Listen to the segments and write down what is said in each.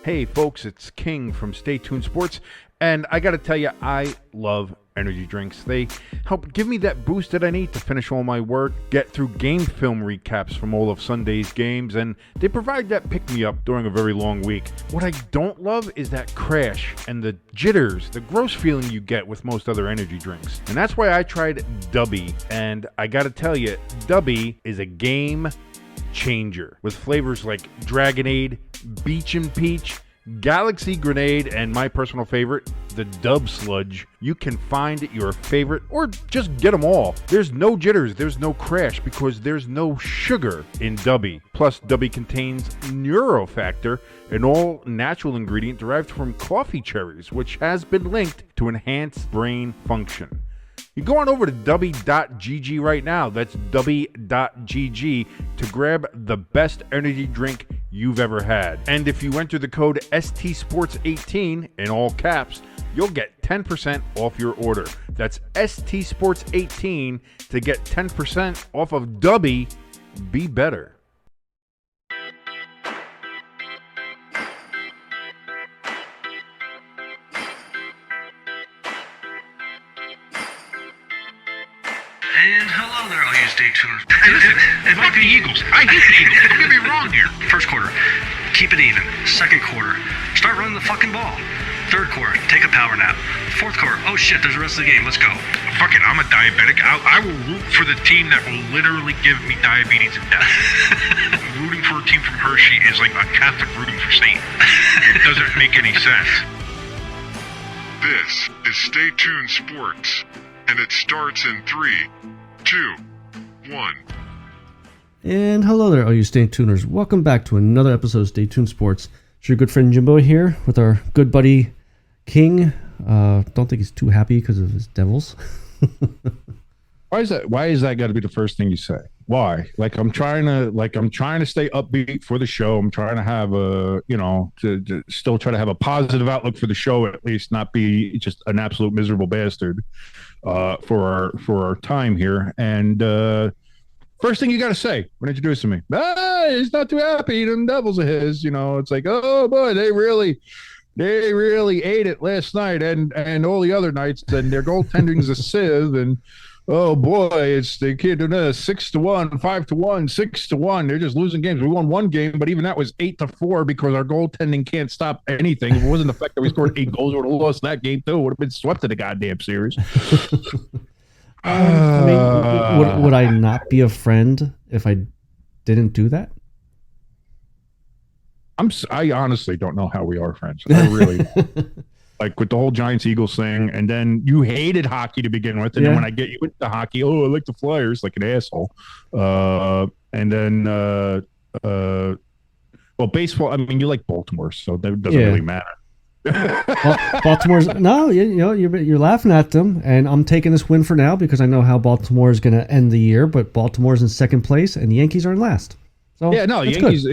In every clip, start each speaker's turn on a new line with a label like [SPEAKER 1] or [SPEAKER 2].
[SPEAKER 1] Hey folks, it's King from Stay Tuned Sports, and I gotta tell you, I love energy drinks. They help give me that boost that I need to finish all my work, get through game film recaps from all of Sunday's games, and they provide that pick-me-up during a very long week. What I don't love is that crash and the jitters, the gross feeling you get with most other energy drinks. And that's why I tried Dubby, and I gotta tell you, Dubby is a game changer with flavors like Dragonade, Beach and Peach, Galaxy Grenade, and my personal favorite, the Dub Sludge. You can find your favorite or just get them all. There's no jitters, there's no crash because there's no sugar in Dubby. Plus, Dubby contains Neurofactor, an all-natural ingredient derived from coffee cherries, which has been linked to enhance brain function. You go on over to dubby.gg right now. That's dubby.gg to grab the best energy drink you've ever had. And if you enter the code STSports18 in all caps, you'll get 10% off your order. That's STSports18 to get 10% off of Dubby. Be better.
[SPEAKER 2] And hello there, all you stay tuners. It might be the Eagles. I hate the Eagles. Don't get me wrong here. First quarter, keep it even. Second quarter, start running the fucking ball. Third quarter, take a power nap. Fourth quarter, oh shit, there's the rest of the game. Let's go.
[SPEAKER 3] Fuck it, I'm a diabetic. I will root for the team that will literally give me diabetes and death. Rooting for a team from Hershey is like a Catholic rooting for Satan. It doesn't make any sense.
[SPEAKER 4] This is Stay Tuned Sports, and it starts in 3, 2, 1.
[SPEAKER 5] And hello there, all you Stay Tuners. Welcome back to another episode of Stay Tuned Sports. It's your good friend Jimbo here with our good buddy King. Don't think he's too happy because of his Devils.
[SPEAKER 1] Why is that? Why is that got to be the first thing you say? Why? I'm trying to stay upbeat for the show. I'm trying to have to still try to have a positive outlook for the show, at least not be just an absolute miserable bastard for our time here. And first thing you got to say when introducing me, he's not too happy. Them Devils of his, it's like, oh boy, they really ate it last night and all the other nights, and their goaltending's a sieve, and oh boy, they can't do this. 6-1, 5-1, 6-1. They're just losing games. We won one game, but even that was 8-4 because our goaltending can't stop anything. If it wasn't the fact that we scored 8 goals, we would have lost that game too. Would have been swept in the goddamn series.
[SPEAKER 5] Would I not be a friend if I didn't do that?
[SPEAKER 1] I honestly don't know how we are friends. I really like with the whole Giants Eagles thing, and then you hated hockey to begin with, and then when I get you into hockey, I like the Flyers like an asshole. And then baseball. I mean, you like Baltimore, so that doesn't really matter.
[SPEAKER 5] Baltimore's you're laughing at them, and I'm taking this win for now because I know how Baltimore is going to end the year. But Baltimore's in second place, and the Yankees are in last. So
[SPEAKER 1] the Yankees.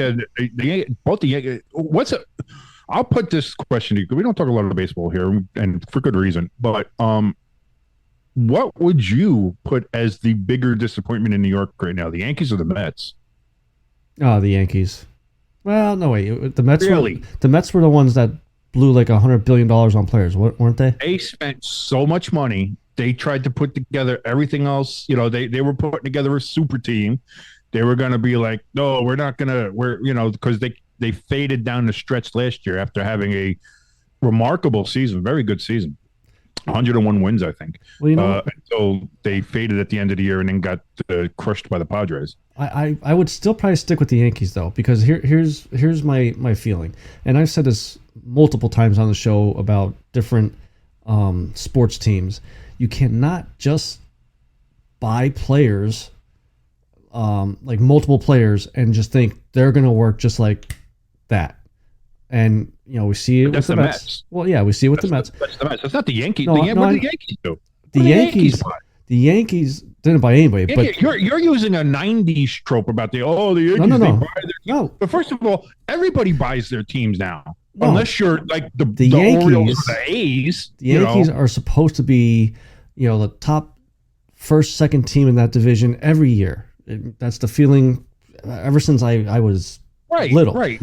[SPEAKER 1] Both the Yankees. I'll put this question to you because we don't talk a lot of baseball here, and for good reason. But what would you put as the bigger disappointment in New York right now, the Yankees or the Mets?
[SPEAKER 5] Oh, the Yankees. Well, no wait, the Mets.
[SPEAKER 1] Really?
[SPEAKER 5] The Mets were the ones that blew like $100 billion on players, weren't they?
[SPEAKER 1] They spent so much money. They tried to put together everything else. They were putting together a super team. They were going to be like, no, because they faded down the stretch last year after having a remarkable season, very good season, 101 wins, I think. Well, so they faded at the end of the year and then got crushed by the Padres.
[SPEAKER 5] I would still probably stick with the Yankees though, because here's my feeling, and I've said this multiple times on the show about different sports teams. You cannot just buy players, like multiple players, and just think they're going to work just like that. And we see it with the Mets. Well, yeah, we see it with the Mets.
[SPEAKER 1] That's the Mets. That's not the Yankees.
[SPEAKER 5] No,
[SPEAKER 1] what do the Yankees do?
[SPEAKER 5] The Yankees didn't buy anybody. But
[SPEAKER 1] you're using a '90s trope about the Yankees.
[SPEAKER 5] No.
[SPEAKER 1] But first of all, everybody buys their teams now, unless you're like the
[SPEAKER 5] Yankees,
[SPEAKER 1] Orioles or the A's.
[SPEAKER 5] The Yankees are supposed to be, the top first, second team in that division every year. That's the feeling ever since I was little.
[SPEAKER 1] Right.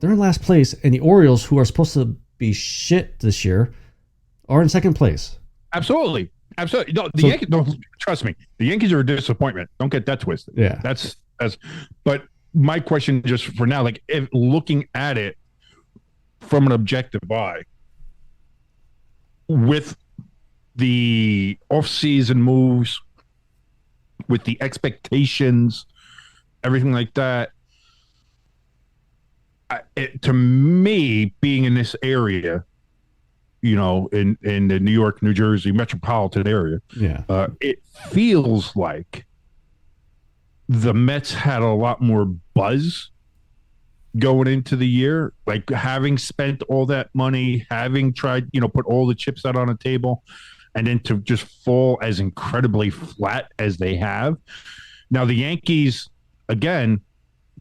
[SPEAKER 5] they're in last place, and the Orioles, who are supposed to be shit this year, are in second place.
[SPEAKER 1] Absolutely. No, the Yankees. No, trust me. The Yankees are a disappointment. Don't get that twisted.
[SPEAKER 5] Yeah.
[SPEAKER 1] That's. But my question, just for now, like, if looking at it from an objective eye, with the off-season moves, with the expectations, everything like that, to me, being in this area, you know, in the New York, New Jersey metropolitan area, it feels like the Mets had a lot more buzz going into the year, like having spent all that money, having tried, you know, put all the chips out on the table, and then to just fall as incredibly flat as they have. Now, the Yankees, again,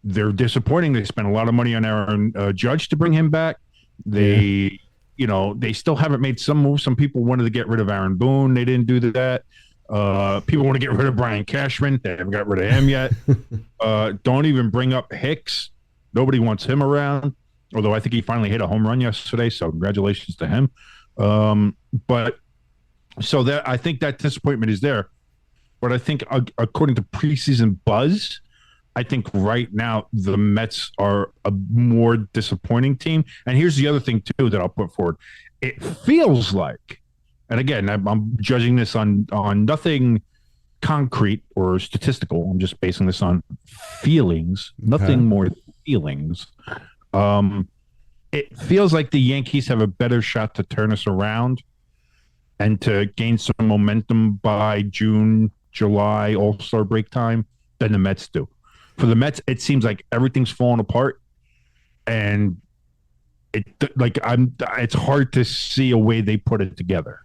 [SPEAKER 1] they're disappointing. They spent a lot of money on Aaron Judge to bring him back. They, you know, they still haven't made some moves. Some people wanted to get rid of Aaron Boone. They didn't do that. People want to get rid of Brian Cashman. They haven't got rid of him yet. Don't even bring up Hicks. Nobody wants him around, although I think he finally hit a home run yesterday, so congratulations to him. But so that I think that disappointment is there. But I think according to preseason buzz, I think right now the Mets are a more disappointing team. And here's the other thing, too, that I'll put forward. It feels like, and again, I'm judging this on nothing concrete or statistical. I'm just basing this on feelings, nothing more feelings. It feels like the Yankees have a better shot to turn us around and to gain some momentum by June, July, All-Star break time than the Mets do. For the Mets, it seems like everything's falling apart, and it's hard to see a way they put it together.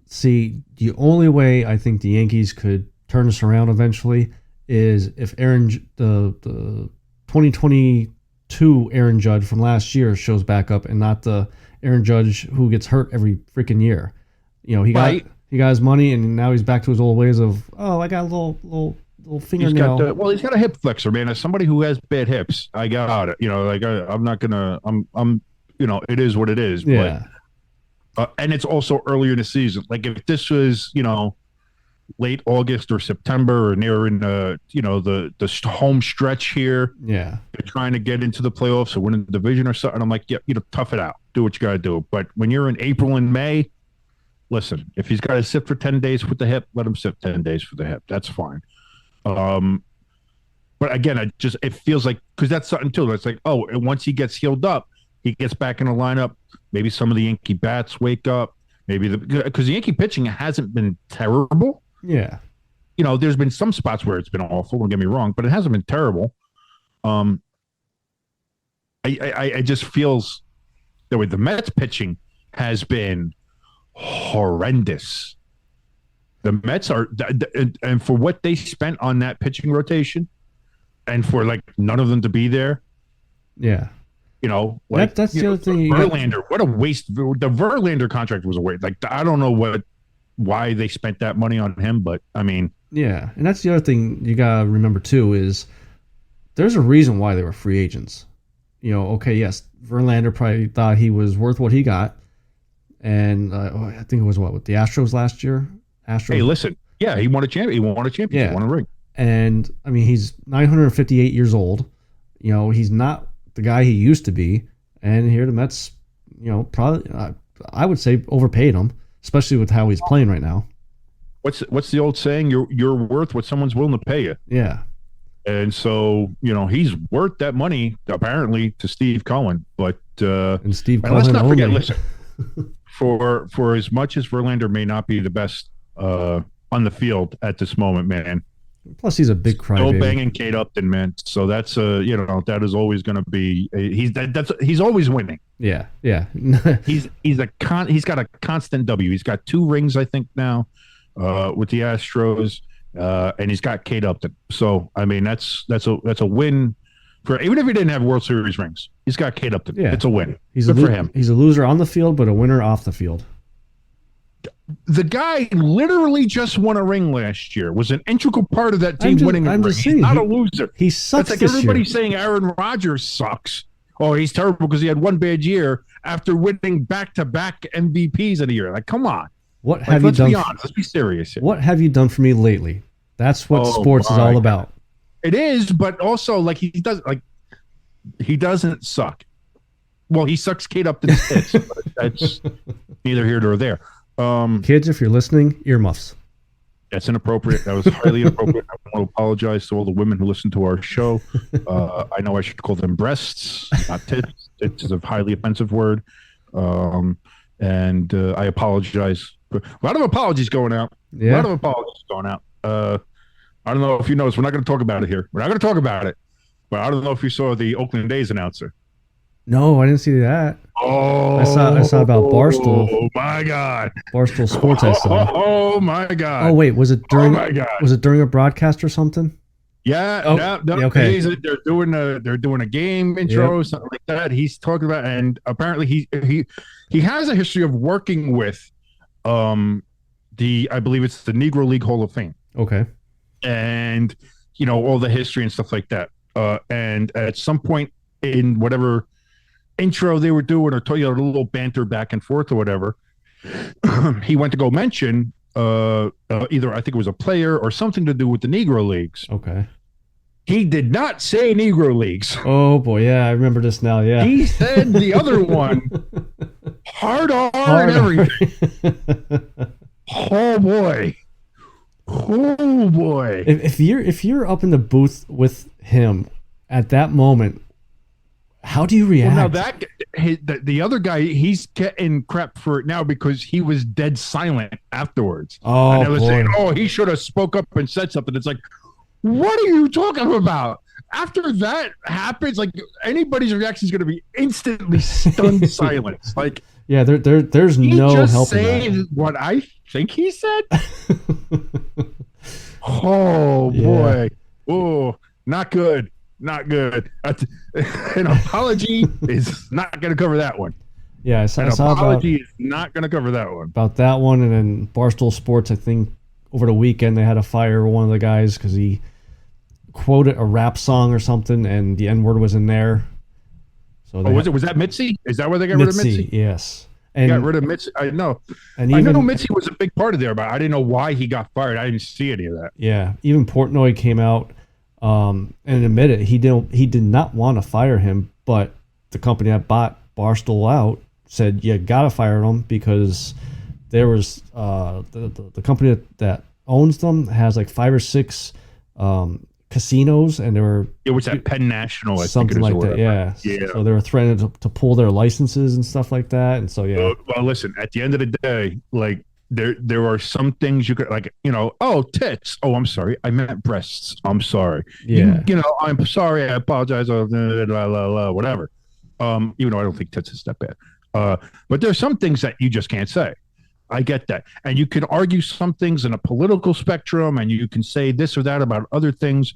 [SPEAKER 5] See, the only way I think the Yankees could turn us around eventually is if the 2022 Aaron Judge from last year shows back up, and not the Aaron Judge who gets hurt every freaking year. You know, he got his money, and now he's back to his old ways of, I got a little fingernail.
[SPEAKER 1] He's got a hip flexor, man. As somebody who has bad hips, I got it. You know, like I'm not gonna. I'm. You know, it is what it is.
[SPEAKER 5] Yeah.
[SPEAKER 1] But, and it's also earlier in the season. Like if this was, you know, late August or September, or near in the home stretch here.
[SPEAKER 5] Yeah.
[SPEAKER 1] They're trying to get into the playoffs or win the division or something. I'm like, yeah, tough it out. Do what you got to do. But when you're in April and May, listen, if he's got to sit for 10 days with the hip, let him sit 10 days for the hip. That's fine. But again, it feels like, because that's something too. It's like, and once he gets healed up, he gets back in the lineup. Maybe some of the Yankee bats wake up. Maybe because the Yankee pitching hasn't been terrible.
[SPEAKER 5] Yeah.
[SPEAKER 1] You know, there's been some spots where it's been awful. Don't get me wrong, but it hasn't been terrible. I just feels the way the Mets pitching has been horrendous. The Mets are, and for what they spent on that pitching rotation, and for like none of them to be there.
[SPEAKER 5] Yeah.
[SPEAKER 1] You know, like
[SPEAKER 5] that's the other thing.
[SPEAKER 1] Verlander, what a waste! The Verlander contract was a waste. Like I don't know why they spent that money on him, but I mean,
[SPEAKER 5] yeah, and that's the other thing you gotta remember too is there's a reason why they were free agents. You know, okay, yes, Verlander probably thought he was worth what he got, and I think it was with the Astros last year.
[SPEAKER 1] Hey, listen, yeah, he won a championship.
[SPEAKER 5] Yeah.
[SPEAKER 1] He won a ring.
[SPEAKER 5] And I mean, he's 958 years old. You know, he's not the guy he used to be. And here the Mets, you know, probably I would say overpaid him, especially with how he's playing right now.
[SPEAKER 1] What's the old saying? You're worth what someone's willing to pay you.
[SPEAKER 5] Yeah.
[SPEAKER 1] And so, you know, he's worth that money apparently to Steve Cohen. But
[SPEAKER 5] and Steve Cohen,
[SPEAKER 1] let's not forget. Listen, for as much as Verlander may not be the best on the field at this moment, man.
[SPEAKER 5] Plus, he's a big crybaby.
[SPEAKER 1] Still banging Kate Upton, man. So that's that is always going to be. He's always winning.
[SPEAKER 5] Yeah.
[SPEAKER 1] he's got a constant W. He's got 2 rings, I think, now with the Astros, and he's got Kate Upton. So I mean, that's a win for, even if he didn't have World Series rings. He's got Kate Upton. Yeah. It's a win. Good for him.
[SPEAKER 5] He's a loser on the field, but a winner off the field.
[SPEAKER 1] The guy literally just won a ring last year. Was an integral part of that team winning a ring. He's not a loser.
[SPEAKER 5] He sucks.
[SPEAKER 1] That's like everybody saying Aaron Rodgers sucks. oh, he's terrible because he had one bad year after winning back-to-back MVPs in a year. Like, come on.
[SPEAKER 5] What
[SPEAKER 1] Like,
[SPEAKER 5] have you
[SPEAKER 1] let's
[SPEAKER 5] done?
[SPEAKER 1] be honest. Let's be serious here.
[SPEAKER 5] What have you done for me lately? That's what
[SPEAKER 1] Oh,
[SPEAKER 5] sports is
[SPEAKER 1] my
[SPEAKER 5] all
[SPEAKER 1] God.
[SPEAKER 5] about.
[SPEAKER 1] It is, but also like he doesn't suck. Well, he sucks Kate up the tits. But that's neither here nor there.
[SPEAKER 5] Kids, if you're listening, earmuffs.
[SPEAKER 1] That's inappropriate. That was highly inappropriate. I want to apologize to all the women who listen to our show. I know I should call them breasts, not tits. Tits is a highly offensive word. And I apologize. A lot of apologies going out.
[SPEAKER 5] Yeah.
[SPEAKER 1] A lot of apologies going out. I don't know if you noticed. We're not going to talk about it here. We're not going to talk about it. But I don't know if you saw the Oakland A's announcer.
[SPEAKER 5] No, I didn't see that.
[SPEAKER 1] Oh,
[SPEAKER 5] I saw about Barstool.
[SPEAKER 1] Oh my God.
[SPEAKER 5] Barstool Sports. I saw.
[SPEAKER 1] Oh my God.
[SPEAKER 5] Oh wait, was it during?
[SPEAKER 1] Oh my God.
[SPEAKER 5] Was it during a broadcast or something?
[SPEAKER 1] Yeah,
[SPEAKER 5] Oh,
[SPEAKER 1] no,
[SPEAKER 5] okay.
[SPEAKER 1] They're doing a game intro, something like that. He's talking about, and apparently he has a history of working with I believe it's the Negro League Hall of Fame.
[SPEAKER 5] Okay.
[SPEAKER 1] And all the history and stuff like that. And at some point in whatever intro they were doing, or a little banter back and forth or whatever, he went to go mention either I think it was a player or something to do with the Negro Leagues.
[SPEAKER 5] Okay.
[SPEAKER 1] He did not say Negro Leagues.
[SPEAKER 5] Oh boy, yeah, I remember this now. Yeah.
[SPEAKER 1] He said the other one, hard R and everything. Oh boy. Oh boy!
[SPEAKER 5] If you're up in the booth with him at that moment, how do you react?
[SPEAKER 1] Well, now the other guy, he's getting crap for it now because he was dead silent afterwards.
[SPEAKER 5] Oh,
[SPEAKER 1] and they were
[SPEAKER 5] boy.
[SPEAKER 1] saying, "Oh, he should have spoke up and said something." It's like, what are you talking about? After that happens, like anybody's reaction is going to be instantly stunned silence. Like,
[SPEAKER 5] yeah, there's no
[SPEAKER 1] just
[SPEAKER 5] help
[SPEAKER 1] say
[SPEAKER 5] in that.
[SPEAKER 1] what I think he said. Oh
[SPEAKER 5] Yeah.
[SPEAKER 1] boy! Oh, not good. Not good. An apology is not going to cover that one.
[SPEAKER 5] Yeah, I
[SPEAKER 1] An
[SPEAKER 5] saw about
[SPEAKER 1] apology is not going to cover that one.
[SPEAKER 5] that one, and then Barstool Sports. I think over the weekend they had to fire one of the guys because he quoted a rap song or something, and the N word was in there. So
[SPEAKER 1] Was that Mitzi? Is that where they got rid of Mitzi?
[SPEAKER 5] Yes, and
[SPEAKER 1] Got rid of Mitzi. I know.
[SPEAKER 5] and
[SPEAKER 1] I
[SPEAKER 5] even
[SPEAKER 1] know Mitzi was a big part of there, but I didn't know why he got fired. I didn't see any of that.
[SPEAKER 5] yeah, even Portnoy came out and admitted he did not want to fire him, but the company that bought Barstool out said you gotta fire him because there was the company that owns them has like 5 or 6 casinos, and there were
[SPEAKER 1] It was at Penn National, I
[SPEAKER 5] something
[SPEAKER 1] think it is,
[SPEAKER 5] like
[SPEAKER 1] or
[SPEAKER 5] that.
[SPEAKER 1] whatever.
[SPEAKER 5] Yeah. So they were threatening to pull their licenses and stuff like that, and so yeah.
[SPEAKER 1] Well, listen. At the end of the day, like there are some things you could like. Oh, tits. Oh, I'm sorry. I meant breasts. I'm sorry.
[SPEAKER 5] Yeah.
[SPEAKER 1] I'm sorry. I apologize. Whatever. Even though I don't think tits is that bad. But there's some things that you just can't say. I get that. And you can argue some things in a political spectrum, and you can say this or that about other things.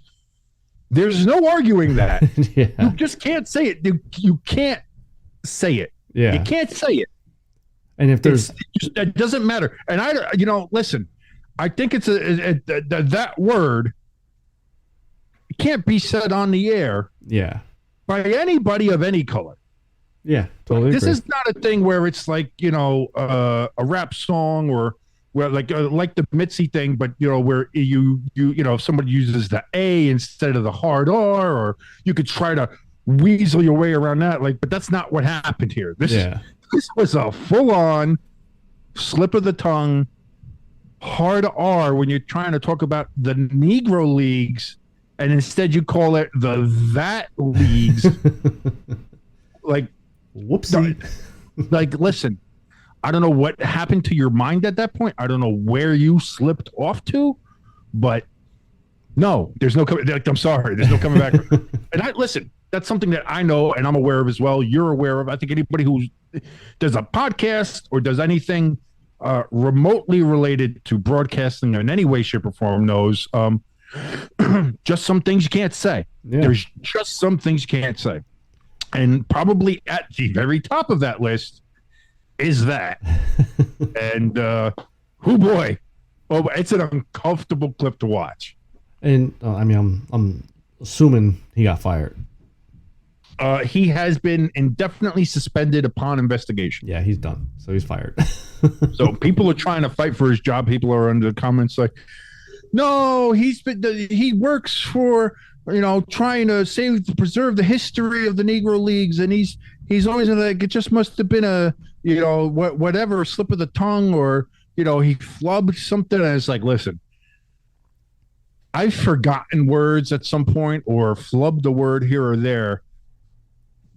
[SPEAKER 1] There's no arguing that.
[SPEAKER 5] Yeah.
[SPEAKER 1] You just can't say it. You can't say it.
[SPEAKER 5] Yeah.
[SPEAKER 1] You can't say it.
[SPEAKER 5] And if there's
[SPEAKER 1] It doesn't matter. And listen, I think it's that word can't be said on the air
[SPEAKER 5] yeah.
[SPEAKER 1] by anybody of any color.
[SPEAKER 5] Yeah, totally.
[SPEAKER 1] This
[SPEAKER 5] agree.
[SPEAKER 1] is not a thing where it's like a rap song or where like the Mitzi thing, but where you if somebody uses the A instead of the hard R, or you could try to weasel your way around that. Like, but that's not what happened here. This was a full on slip of the tongue, hard R when you're trying to talk about the Negro Leagues, and instead you call it that leagues. Like.
[SPEAKER 5] Whoopsie.
[SPEAKER 1] Like, listen, I don't know what happened to your mind at that point. I don't know where you slipped off to, but no, there's no coming. Like, I'm sorry, there's no coming back. And listen, that's something that I know and I'm aware of as well. You're aware of. I think anybody who does a podcast or does anything remotely related to broadcasting in any way, shape, or form knows just some things you can't say.
[SPEAKER 5] Yeah.
[SPEAKER 1] There's just some things you can't say. And probably at the very top of that list is that. And oh boy, it's an uncomfortable clip to watch.
[SPEAKER 5] And I mean, I'm assuming he got fired.
[SPEAKER 1] He has been indefinitely suspended upon investigation.
[SPEAKER 5] Yeah, he's done. So he's fired.
[SPEAKER 1] So people are trying to fight for his job. People are under the comments like, no, he works for, trying to preserve the history of the Negro Leagues, and he's always like, it just must have been a whatever slip of the tongue, or he flubbed something. And it's like, listen, I've forgotten words at some point or flubbed a word here or there.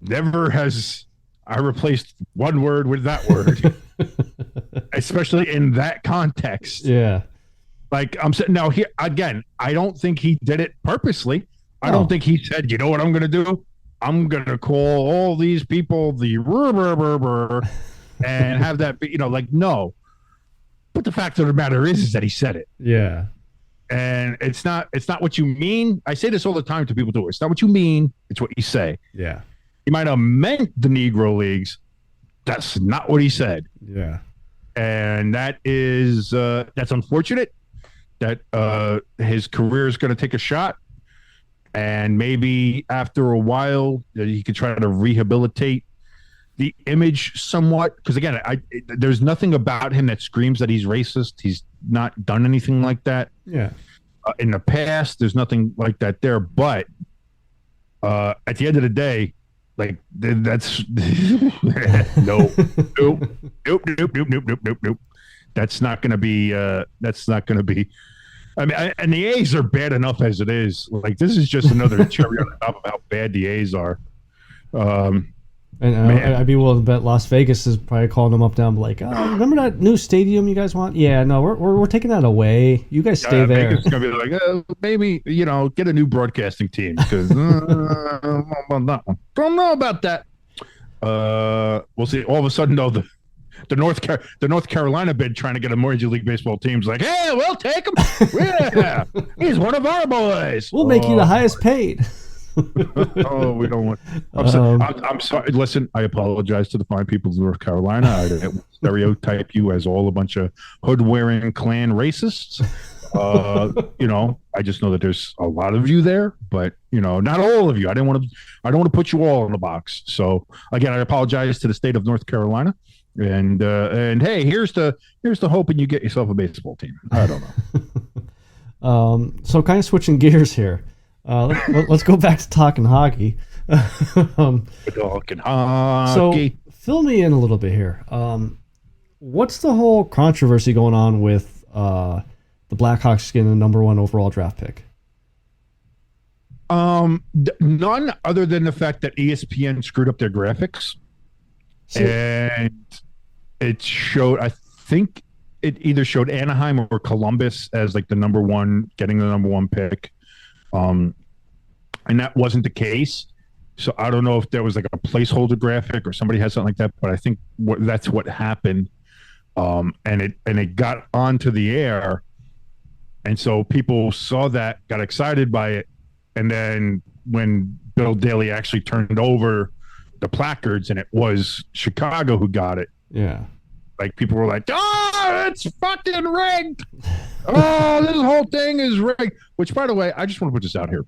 [SPEAKER 1] Never has I replaced one word with that word, especially in that context.
[SPEAKER 5] Yeah.
[SPEAKER 1] Like I'm saying now here again, I don't think he did it purposely. I don't think he said, you know what I'm going to do? I'm going to call all these people the and have that be, no. But the fact of the matter is that he said it.
[SPEAKER 5] Yeah.
[SPEAKER 1] And it's not what you mean. I say this all the time to people too. It's not what you mean. It's what you say.
[SPEAKER 5] Yeah.
[SPEAKER 1] He might have meant the Negro Leagues. That's not what he said.
[SPEAKER 5] Yeah.
[SPEAKER 1] And that is that's unfortunate that his career is going to take a shot. And maybe after a while he could try to rehabilitate the image somewhat. Because again, there's nothing about him that screams that he's racist. He's not done anything like that.
[SPEAKER 5] Yeah.
[SPEAKER 1] In the past, there's nothing like that there. But at the end of the day, like that's nope. That's not going to be. That's not going to be. I mean, and the A's are bad enough as it is. Like this is just another cherry on top of how bad the A's are.
[SPEAKER 5] And I'd be willing to bet Las Vegas is probably calling them up down like, oh, remember that new stadium you guys want? Yeah, no, we're taking that away. You guys stay there.
[SPEAKER 1] Vegas is gonna be like, maybe get a new broadcasting team because don't know about that. We'll see. All of a sudden, though, the North Carolina bid trying to get a Major League Baseball team's like, hey, we'll take him. Yeah, he's one of our boys.
[SPEAKER 5] We'll make you the highest paid.
[SPEAKER 1] Oh, we don't want. I'm sorry. Listen, I apologize to the fine people of North Carolina. I didn't stereotype you as all a bunch of hood-wearing Klan racists. I just know that there's a lot of you there, but not all of you. I don't want to put you all in the box. So again, I apologize to the state of North Carolina. And hey, here's the hoping you get yourself a baseball team. I don't
[SPEAKER 5] know. So kind of switching gears here. Let's go back to talking hockey.
[SPEAKER 1] Talking hockey.
[SPEAKER 5] So fill me in a little bit here. What's the whole controversy going on with the Blackhawks getting the number 1 overall draft pick?
[SPEAKER 1] None other than the fact that ESPN screwed up their graphics. And it showed, I think it either showed Anaheim or Columbus as like the number 1, getting the number 1 pick. And that wasn't the case. So I don't know if there was like a placeholder graphic or somebody had something like that, but I think that's what happened. And it got onto the air. And so people saw that, got excited by it. And then when Bill Daly actually turned over the placards and it was Chicago who got it.
[SPEAKER 5] Yeah.
[SPEAKER 1] Like people were like, oh, it's fucking rigged. Oh, this whole thing is rigged. Which, by the way, I just want to put this out here.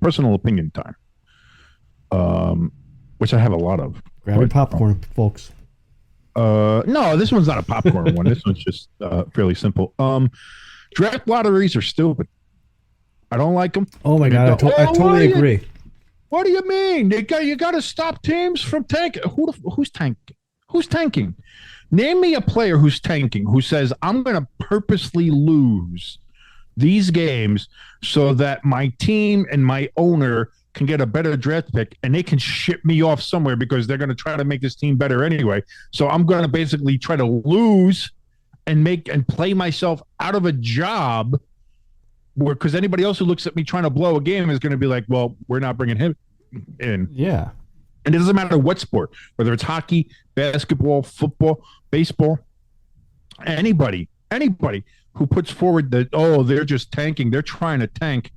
[SPEAKER 1] Personal opinion time. Which I have a lot of.
[SPEAKER 5] Grab your popcorn, folks.
[SPEAKER 1] No, this one's not a popcorn one. This one's just fairly simple. Draft lotteries are stupid. I don't like them.
[SPEAKER 5] Oh my God, I totally agree.
[SPEAKER 1] What do you mean? You got to stop teams from tanking. Who's tanking? Who's tanking? Name me a player who's tanking, who says, I'm going to purposely lose these games so that my team and my owner can get a better draft pick and they can ship me off somewhere because they're going to try to make this team better anyway. So I'm going to basically try to lose and play myself out of a job because anybody else who looks at me trying to blow a game is going to be like, well, we're not bringing him in.
[SPEAKER 5] Yeah.
[SPEAKER 1] And it doesn't matter what sport, whether it's hockey, basketball, football, baseball, anybody who puts forward that, they're just tanking, they're trying to tank.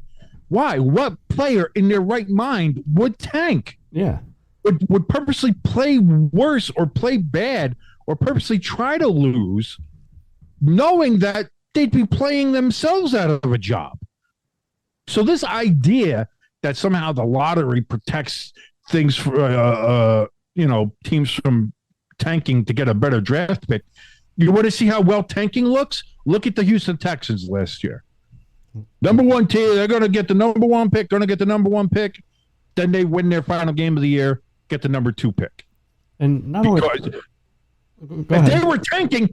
[SPEAKER 1] Why? What player in their right mind would tank?
[SPEAKER 5] Yeah.
[SPEAKER 1] Would purposely play worse or play bad or purposely try to lose, knowing that they'd be playing themselves out of a job. So this idea that somehow the lottery protects things for teams from tanking to get a better draft pick. You want to see how well tanking looks? Look at the Houston Texans last year. Number one team, they're going to get the number one pick. Then they win their final game of the year, get the number 2 pick.
[SPEAKER 5] And not only
[SPEAKER 1] they were tanking,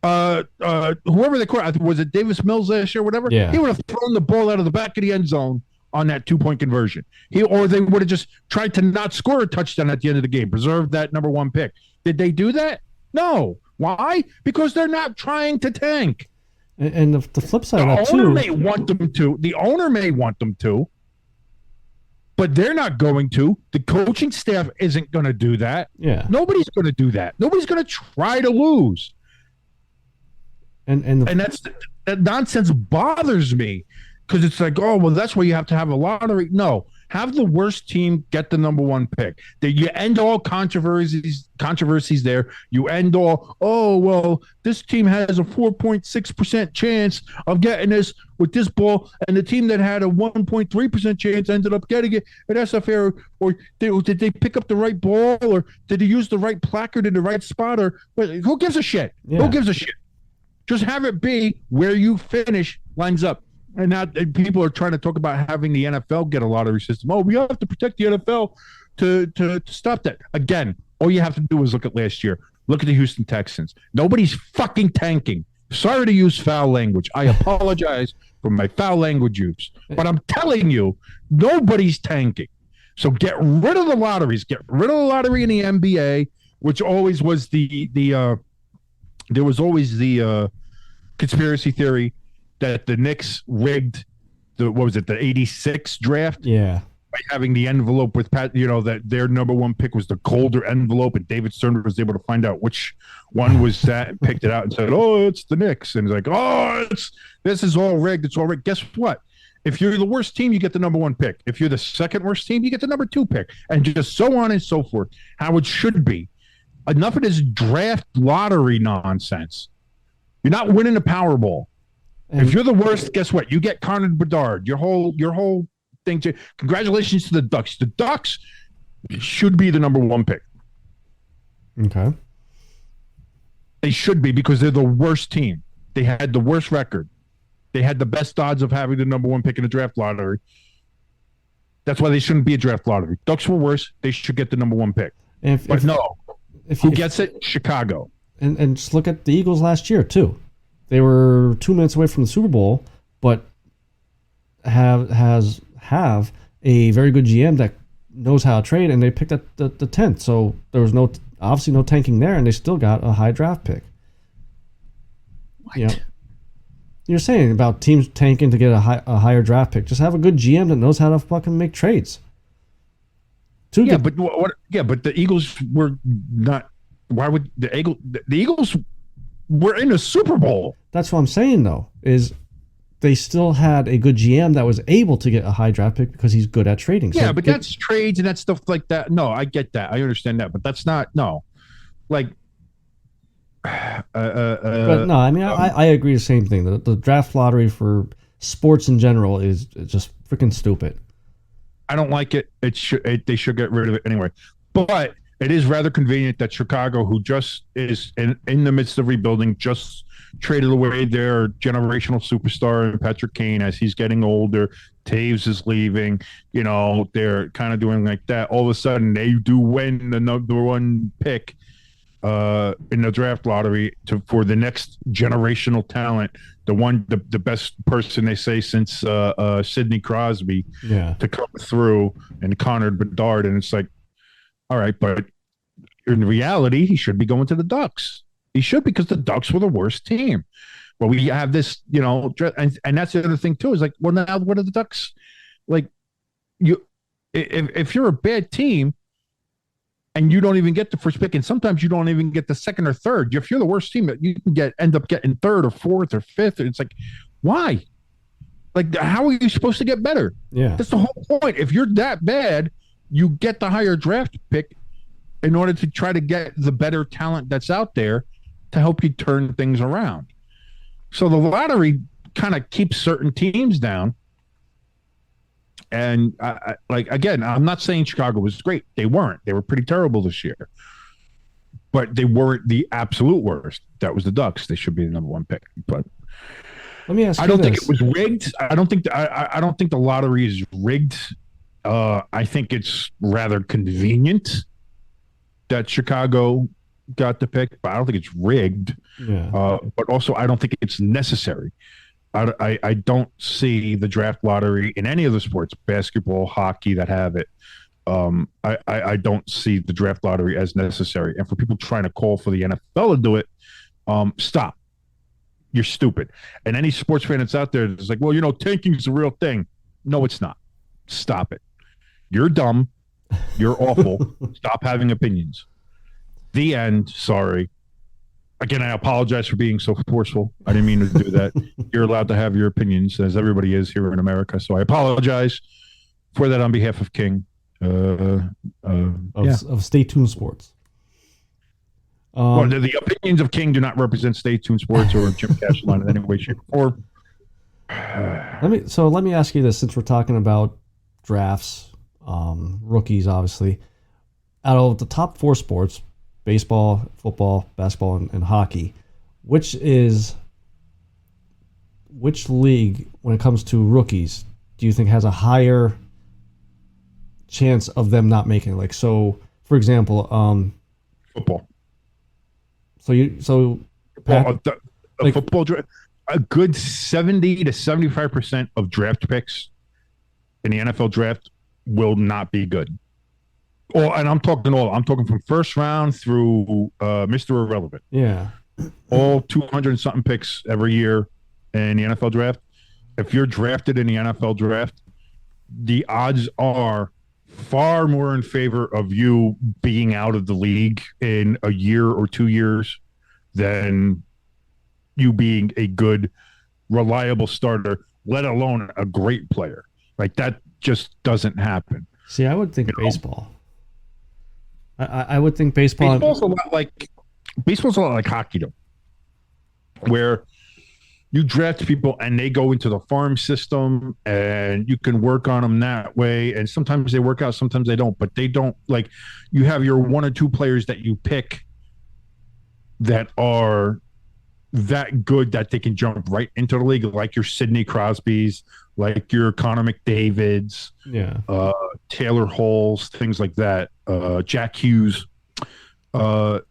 [SPEAKER 1] whoever they caught, was it Davis Mills last year, whatever?
[SPEAKER 5] Yeah.
[SPEAKER 1] He would have thrown the ball out of the back of the end zone on that 2-point conversion. Or they would have just tried to not score a touchdown at the end of the game, preserve that number 1 pick. Did they do that? No. Why? Because they're not trying to tank.
[SPEAKER 5] And the flip side of that
[SPEAKER 1] The owner
[SPEAKER 5] too.
[SPEAKER 1] may want them to. The owner may want them to, but they're not going to. The coaching staff isn't going to do that.
[SPEAKER 5] Yeah.
[SPEAKER 1] Nobody's going to do that. Nobody's going to try to lose.
[SPEAKER 5] And
[SPEAKER 1] that nonsense bothers me because it's like, oh, well, that's why you have to have a lottery. No, have the worst team get the number 1 pick. You end all controversies there. You end all, oh, well, this team has a 4.6% chance of getting this with this ball, and the team that had a 1.3% chance ended up getting it. And that's not fair. Or did they pick up the right ball, or did they use the right placard in the right spot? Or who gives a shit?
[SPEAKER 5] Yeah.
[SPEAKER 1] Who gives a shit? Just have it be where you finish lines up. And now people are trying to talk about having the NFL get a lottery system. Oh, we have to protect the NFL to stop that. Again, all you have to do is look at last year. Look at the Houston Texans. Nobody's fucking tanking. Sorry to use foul language. I apologize for my foul language use. But I'm telling you, nobody's tanking. So get rid of the lotteries. Get rid of the lottery in the NBA, which always was there was always the conspiracy theory that the Knicks rigged the 86 draft?
[SPEAKER 5] Yeah.
[SPEAKER 1] By having the envelope with that their number 1 pick was the colder envelope, and David Stern was able to find out which one was that and picked it out and said, oh, it's the Knicks. And it's like, oh, this is all rigged. It's all rigged. Guess what? If you're the worst team, you get the number 1 pick. If you're the second worst team, you get the number 2 pick, and just so on and so forth, how it should be. Enough of this draft lottery nonsense. You're not winning the Powerball. If you're the worst, guess what? You get Connor Bedard. Your whole thing. Congratulations to the Ducks. The Ducks should be the number 1 pick.
[SPEAKER 5] Okay.
[SPEAKER 1] They should be because they're the worst team. They had the worst record. They had the best odds of having the number 1 pick in the draft lottery. That's why they shouldn't be a draft lottery. Ducks were worse. They should get the number 1 pick. Who gets it? Chicago.
[SPEAKER 5] And just look at the Eagles last year too. They were 2 minutes away from the Super Bowl, but have a very good GM that knows how to trade, and they picked up the 10th. So there was obviously no tanking there, and they still got a high draft pick.
[SPEAKER 1] What?
[SPEAKER 5] You know, you're saying about teams tanking to get a higher draft pick. Just have a good GM that knows how to fucking make trades.
[SPEAKER 1] But the Eagles were not. Why would the Eagles were in a Super Bowl?
[SPEAKER 5] That's what I'm saying, though, is they still had a good GM that was able to get a high draft pick because he's good at trading.
[SPEAKER 1] Yeah, but that's trades and that stuff like that. No, I get that. I understand that, but that's not like.
[SPEAKER 5] But no, I mean, I agree the same thing. The draft lottery for sports in general is just freaking stupid.
[SPEAKER 1] I don't like it. They should get rid of it anyway. But it is rather convenient that Chicago, who just is in the midst of rebuilding, just traded away their generational superstar, Patrick Kane, as he's getting older. Taves is leaving. They're kind of doing like that. All of a sudden, they do win the number 1 pick in the draft lottery for the next generational talent, the best person they say since Sidney Crosby to come through, and Connor Bedard. And it's like, all right, but in reality, he should be going to the Ducks. He should, because the Ducks were the worst team. Well, we have this, and that's the other thing too, is like, well, now what are the Ducks? Like, if you're a bad team and you don't even get the first pick, and sometimes you don't even get the second or third. If you're the worst team, you can end up getting third or fourth or fifth. It's like, why? Like, how are you supposed to get better?
[SPEAKER 5] Yeah,
[SPEAKER 1] that's the whole point. If you're that bad, you get the higher draft pick in order to try to get the better talent that's out there to help you turn things around. So the lottery kind of keeps certain teams down, And like again, I'm not saying Chicago was great. They weren't. They were pretty terrible this year. But they weren't the absolute worst. That was the Ducks. They should be the number one pick. But
[SPEAKER 5] Let me ask you
[SPEAKER 1] I don't
[SPEAKER 5] this.
[SPEAKER 1] think it was rigged. I don't think I don't think the lottery is rigged. I think it's rather convenient that Chicago got the pick, but I don't think it's rigged.
[SPEAKER 5] Yeah.
[SPEAKER 1] But also, I don't think it's necessary. I don't see the draft lottery in any of the sports, basketball, hockey, that have it. I don't see the draft lottery as necessary. And for people trying to call for the NFL to do it, stop. You're stupid. And any sports fan that's out there is like, well, tanking is a real thing. No, it's not. Stop it. You're dumb. You're awful. Stop having opinions. The end. Sorry. Again, I apologize for being so forceful. I didn't mean to do that. You're allowed to have your opinions, as everybody is here in America. So I apologize for that on behalf of King.
[SPEAKER 5] Of Stay Tuned Sports.
[SPEAKER 1] Well, the opinions of King do not represent Stay Tuned Sports or Jim Cashline in any way, shape, or
[SPEAKER 5] form. Let me ask you this, since we're talking about drafts, rookies, obviously. Out of the top 4 sports, baseball, football, basketball, and hockey, which league, when it comes to rookies, do you think has a higher chance of them not making it? Like, so for example,
[SPEAKER 1] football.
[SPEAKER 5] Football
[SPEAKER 1] draft, a good 70 to 75% of draft picks in the NFL draft will not be good. And I'm talking from first round through Mr. Irrelevant.
[SPEAKER 5] Yeah.
[SPEAKER 1] All 200 and something picks every year in the NFL draft. If you're drafted in the NFL draft, the odds are far more in favor of you being out of the league in a year or 2 years than you being a good, reliable starter, let alone a great player. Like, that just doesn't happen.
[SPEAKER 5] See, I would think baseball. I would think baseball.
[SPEAKER 1] Baseball's a lot like hockey, though, where you draft people and they go into the farm system and you can work on them that way. And sometimes they work out, sometimes they don't. But they don't, like, you have your 1 or 2 players that you pick that are that good that they can jump right into the league, like your Sidney Crosbys, like your Connor McDavids, Taylor Halls, things like that, Jack Hughes. You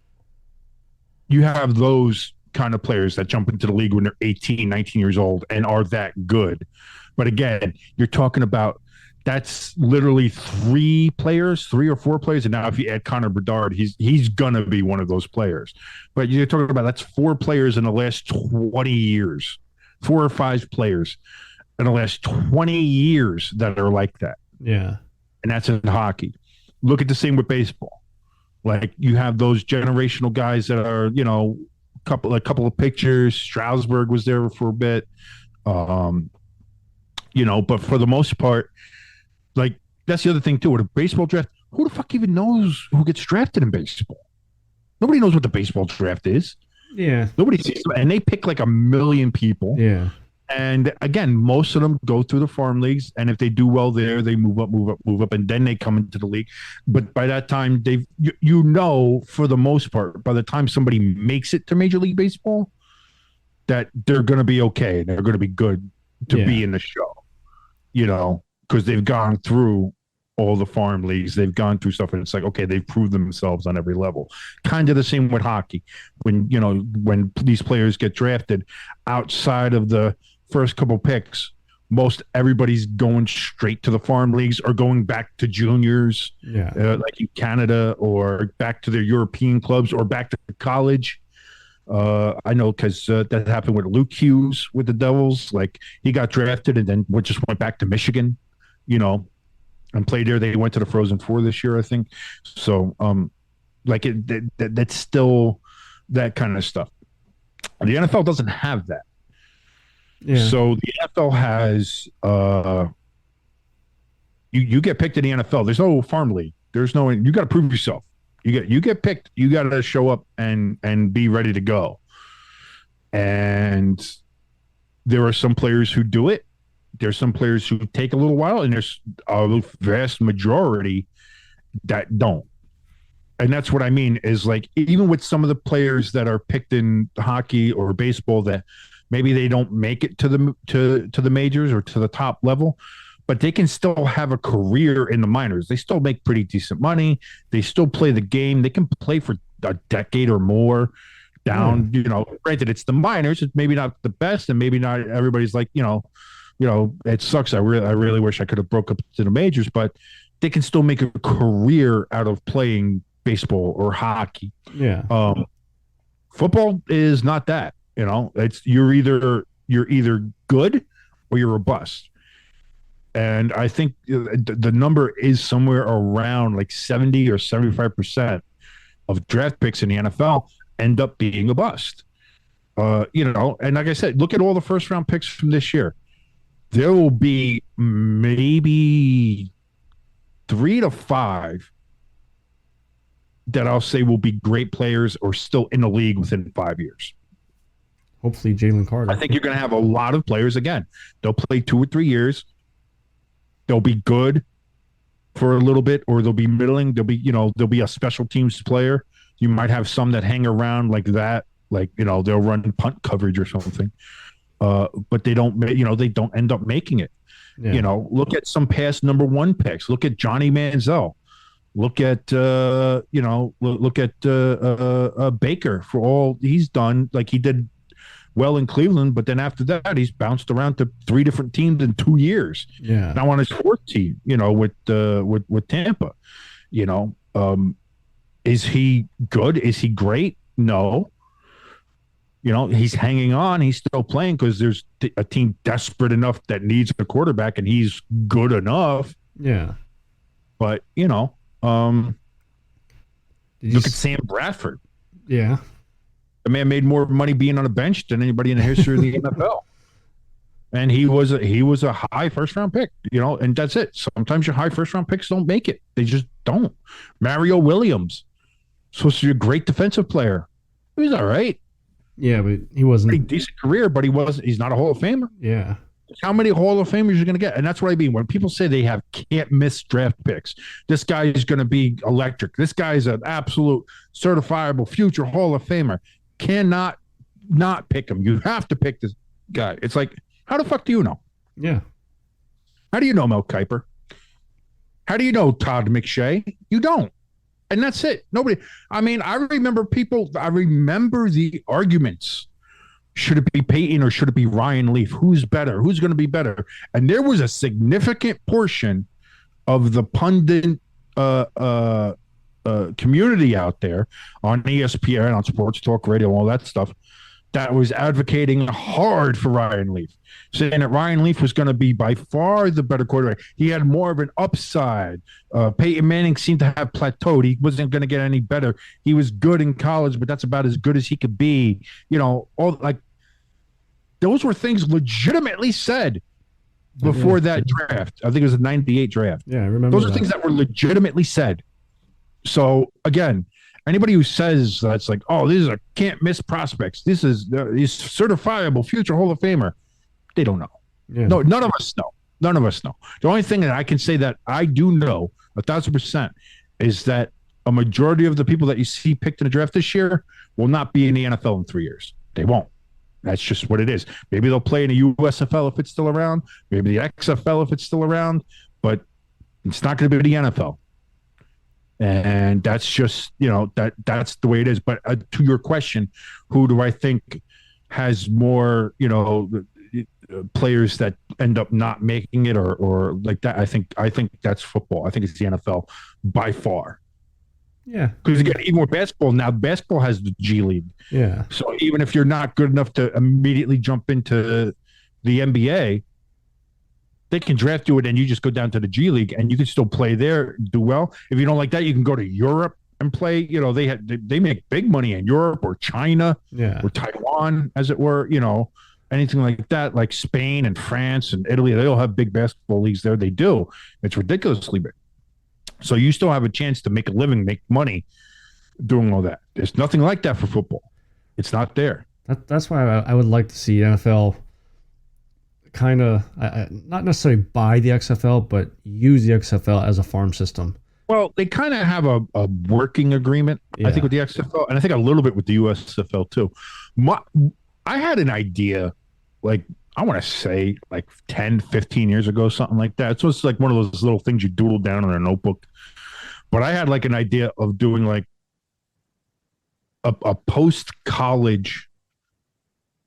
[SPEAKER 1] have those kind of players that jump into the league when they're 18, 19 years old and are that good. But again, you're talking about that's literally 3 or 4 players. And now if you add Connor Bedard, he's going to be one of those players. But you're talking about that's 4 players in the last 20 years, 4 or 5 players in the last 20 years that are like that.
[SPEAKER 5] Yeah.
[SPEAKER 1] And that's in hockey. Look at the same with baseball. Like, you have those generational guys that are, couple of pictures. Strasburg was there for a bit. But for the most part, like, that's the other thing too. With a baseball draft, who the fuck even knows who gets drafted in baseball? Nobody knows what the baseball draft is.
[SPEAKER 5] Yeah.
[SPEAKER 1] Nobody sees them, and they pick like 1 million people.
[SPEAKER 5] Yeah.
[SPEAKER 1] And again, most of them go through the farm leagues, and if they do well there, they move up, and then they come into the league. But by that time, for the most part, by the time somebody makes it to Major League Baseball, that they're going to be okay. They're going to be good to be in the show, because they've gone through all the farm leagues. They've gone through stuff, and it's like, okay, they've proved themselves on every level. Kind of the same with hockey. When these players get drafted outside of the first couple picks, most everybody's going straight to the farm leagues or going back to juniors, like in Canada, or back to their European clubs, or back to college. I know because that happened with Luke Hughes with the Devils. Like, he got drafted and then just went back to Michigan, and played there. They went to the Frozen Four this year, I think. So, that's still that kind of stuff. The NFL doesn't have that. Yeah. So the NFL has you get picked in the NFL. There's no farm league. There's no. You got to prove yourself. You get picked. You got to show up and be ready to go. And there are some players who do it, there's some players who take a little while, and there's a vast majority that don't. And that's what I mean is like even with some of the players that are picked in hockey or baseball that maybe they don't make it to the majors or to the top level, but they can still have a career in the minors. They still make pretty decent money. They still play the game. They can play for a decade or more down, granted it's the minors. It's maybe not the best, and maybe not everybody's like, it sucks. I really wish I could have broke up to the majors, but they can still make a career out of playing baseball or hockey.
[SPEAKER 5] Yeah.
[SPEAKER 1] Football is not that. It's you're either good or you're a bust. And I think the number is somewhere around like 70 or 75% of draft picks in the NFL end up being a bust. And like I said, look at all the first round picks from this year. There will be maybe 3 to 5 that I'll say will be great players or still in the league within 5 years.
[SPEAKER 5] Hopefully Jalen Carter.
[SPEAKER 1] I think you're going to have a lot of players again. They'll play 2 or 3 years. They'll be good for a little bit, or they'll be middling. There'll be a special teams player. You might have some that hang around like that, like, they'll run punt coverage or something. But they don't end up making it. Yeah. Look at some past number 1 picks. Look at Johnny Manziel. Look at Baker for all he's done. Like he did well in Cleveland, but then after that, he's bounced around to 3 different teams in 2 years.
[SPEAKER 5] Yeah.
[SPEAKER 1] Now on his 4th team, with Tampa, is he good? Is he great? No. He's hanging on. He's still playing because there's a team desperate enough that needs a quarterback, and he's good enough.
[SPEAKER 5] Yeah.
[SPEAKER 1] But, look at Sam Bradford.
[SPEAKER 5] Yeah.
[SPEAKER 1] The man made more money being on a bench than anybody in the history of the NFL. And he was a high first-round pick, and that's it. Sometimes your high first-round picks don't make it. They just don't. Mario Williams, supposed to be a great defensive player. He was all right.
[SPEAKER 5] Yeah, but he wasn't.
[SPEAKER 1] Pretty decent career, but he's not a Hall of Famer.
[SPEAKER 5] Yeah.
[SPEAKER 1] How many Hall of Famers you're going to get? And that's what I mean. When people say they can't miss draft picks, this guy is going to be electric. This guy is an absolute certifiable future Hall of Famer. Cannot not pick him. You have to pick this guy. It's like, how the fuck do you know?
[SPEAKER 5] Yeah.
[SPEAKER 1] How do you know Mel Kiper? How do you know Todd McShay? You don't. And that's it. Nobody. I mean, I remember the arguments. Should it be Peyton or should it be Ryan Leaf? Who's better? Who's going to be better? And there was a significant portion of the pundit community out there on ESPN, on Sports Talk Radio, all that stuff, that was advocating hard for Ryan Leaf, saying that Ryan Leaf was going to be by far the better quarterback. He had more of an upside. Peyton Manning seemed to have plateaued. He wasn't going to get any better. He was good in college, but that's about as good as he could be. Those were things legitimately said before that draft. I think it was a 98 draft.
[SPEAKER 5] Yeah, I remember
[SPEAKER 1] those are things that were legitimately said. So again, anybody who says that's like, oh, this is a can't miss prospects, this is he's certifiable future Hall of Famer, they don't know. Yeah. No, none of us know. None of us know. The only thing that I can say that I do know 1,000% is that a majority of the people that you see picked in the draft this year will not be in the NFL in 3 years. They won't. That's just what it is. Maybe they'll play in the USFL if it's still around. Maybe the XFL if it's still around. But it's not going to be the NFL. And that's just, that's the way it is. But to your question, who do I think has more, players that end up not making it or like that? I think that's football. I think it's the NFL by far.
[SPEAKER 5] Yeah.
[SPEAKER 1] Because again, even with basketball, now basketball has the G League.
[SPEAKER 5] Yeah.
[SPEAKER 1] So even if you're not good enough to immediately jump into the NBA, they can draft you and you just go down to the G League and you can still play there, do well. If you don't like that, you can go to Europe and play. They make big money in Europe or China or Taiwan, as it were, anything like that, like Spain and France and Italy. They all have big basketball leagues there. They do. It's ridiculously big. So you still have a chance to make a living, make money doing all that. There's nothing like that for football. It's not there.
[SPEAKER 5] That's why I would like to see NFL kind of not necessarily buy the XFL, but use the XFL as a farm system.
[SPEAKER 1] Well, they kind of have a working agreement, I think, with the XFL, and I think a little bit with the USFL too. I had an idea, like, I want to say like 10, 15 years ago, something like that. So it's like one of those little things you doodle down in a notebook. But I had like an idea of doing like a post-college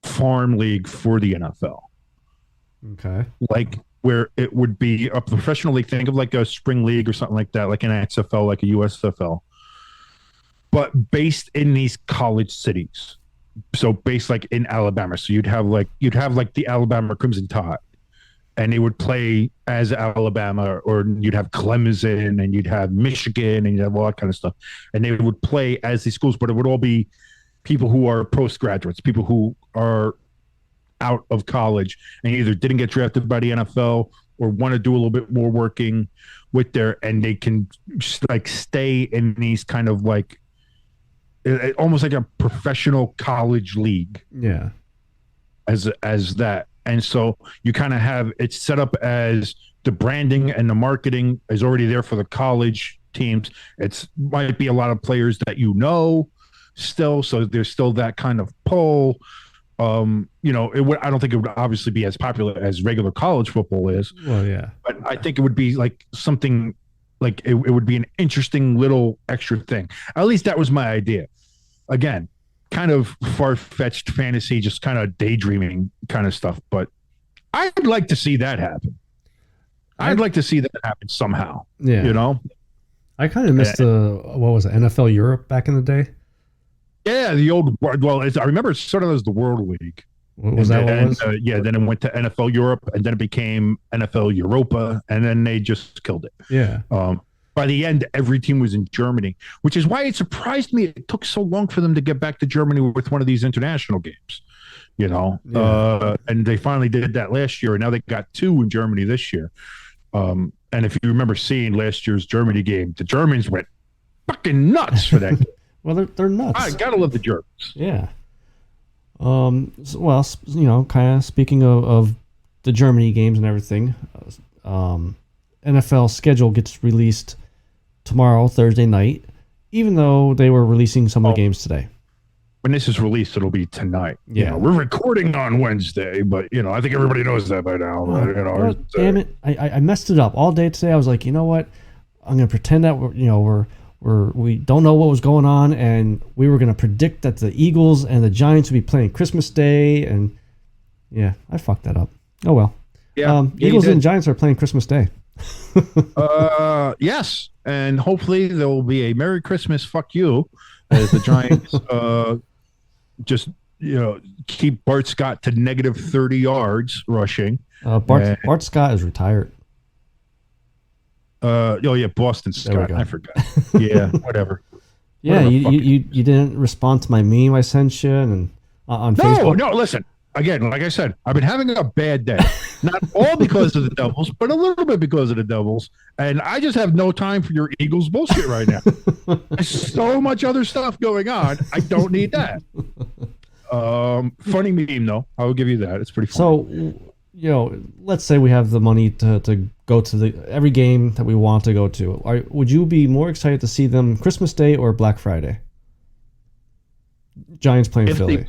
[SPEAKER 1] farm league for the NFL.
[SPEAKER 5] Okay.
[SPEAKER 1] Like where it would be a professional league. Think of like a spring league or something like that, like an XFL, like a USFL, but based in these college cities. So based like in Alabama. So you'd have like the Alabama Crimson Tide, and they would play as Alabama, or you'd have Clemson and you'd have Michigan and you'd have all that kind of stuff. And they would play as these schools, but it would all be people who are postgraduates, people who are out of college and either didn't get drafted by the NFL or want to do a little bit more working with and they can like stay in these kind of like almost like a professional college league.
[SPEAKER 5] Yeah.
[SPEAKER 1] As that. And so you kind of have it set up as the branding and the marketing is already there for the college teams. It's might be a lot of players that still, so there's still that kind of pull. I don't think it would obviously be as popular as regular college football is.
[SPEAKER 5] Well, yeah.
[SPEAKER 1] But I think it would be like something like it would be an interesting little extra thing. At least that was my idea. Again, kind of far-fetched fantasy, just kind of daydreaming kind of stuff. But I'd like to see that happen. I'd like to see that happen somehow.
[SPEAKER 5] Yeah. I kind of missed NFL Europe back in the day?
[SPEAKER 1] Yeah, the old, well, I remember it started as the World League.
[SPEAKER 5] Was that what it was?
[SPEAKER 1] Then it went to NFL Europe, and then it became NFL Europa, and then they just killed it.
[SPEAKER 5] Yeah.
[SPEAKER 1] By the end, every team was in Germany, which is why it surprised me it took so long for them to get back to Germany with one of these international games. And they finally did that last year, and now they got 2 in Germany this year. And if you remember seeing last year's Germany game, the Germans went fucking nuts for that game.
[SPEAKER 5] Well, they're nuts.
[SPEAKER 1] I gotta love the Germans.
[SPEAKER 5] Yeah. Well, kind of speaking of the Germany games and everything, NFL schedule gets released tomorrow, Thursday night, even though they were releasing some of the games today.
[SPEAKER 1] When this is released, it'll be tonight.
[SPEAKER 5] Yeah.
[SPEAKER 1] We're recording on Wednesday, but I think everybody knows that by now.
[SPEAKER 5] Well, damn it! I messed it up all day today. I was like, you know what? I'm gonna pretend that we don't know what was going on, and we were going to predict that the Eagles and the Giants would be playing Christmas Day, and yeah, I fucked that up. Oh well.
[SPEAKER 1] Yeah.
[SPEAKER 5] Eagles and Giants are playing Christmas Day.
[SPEAKER 1] Yes, and hopefully there will be a Merry Christmas, fuck you, as the Giants just keep Bart Scott to negative 30 yards rushing.
[SPEAKER 5] Bart Scott is retired.
[SPEAKER 1] Boston Scott. I forgot. Yeah, whatever.
[SPEAKER 5] Yeah, you didn't respond to my meme I sent you and on Facebook.
[SPEAKER 1] No, listen. Again, like I said, I've been having a bad day. Not all because of the Devils, but a little bit because of the Devils. And I just have no time for your Eagles bullshit right now. There's so much other stuff going on. I don't need that. Funny meme, though. I will give you that. It's pretty funny.
[SPEAKER 5] So, let's say we have the money to go to every game that we want to go to. Would you be more excited to see them Christmas Day or Black Friday? Giants playing Philly.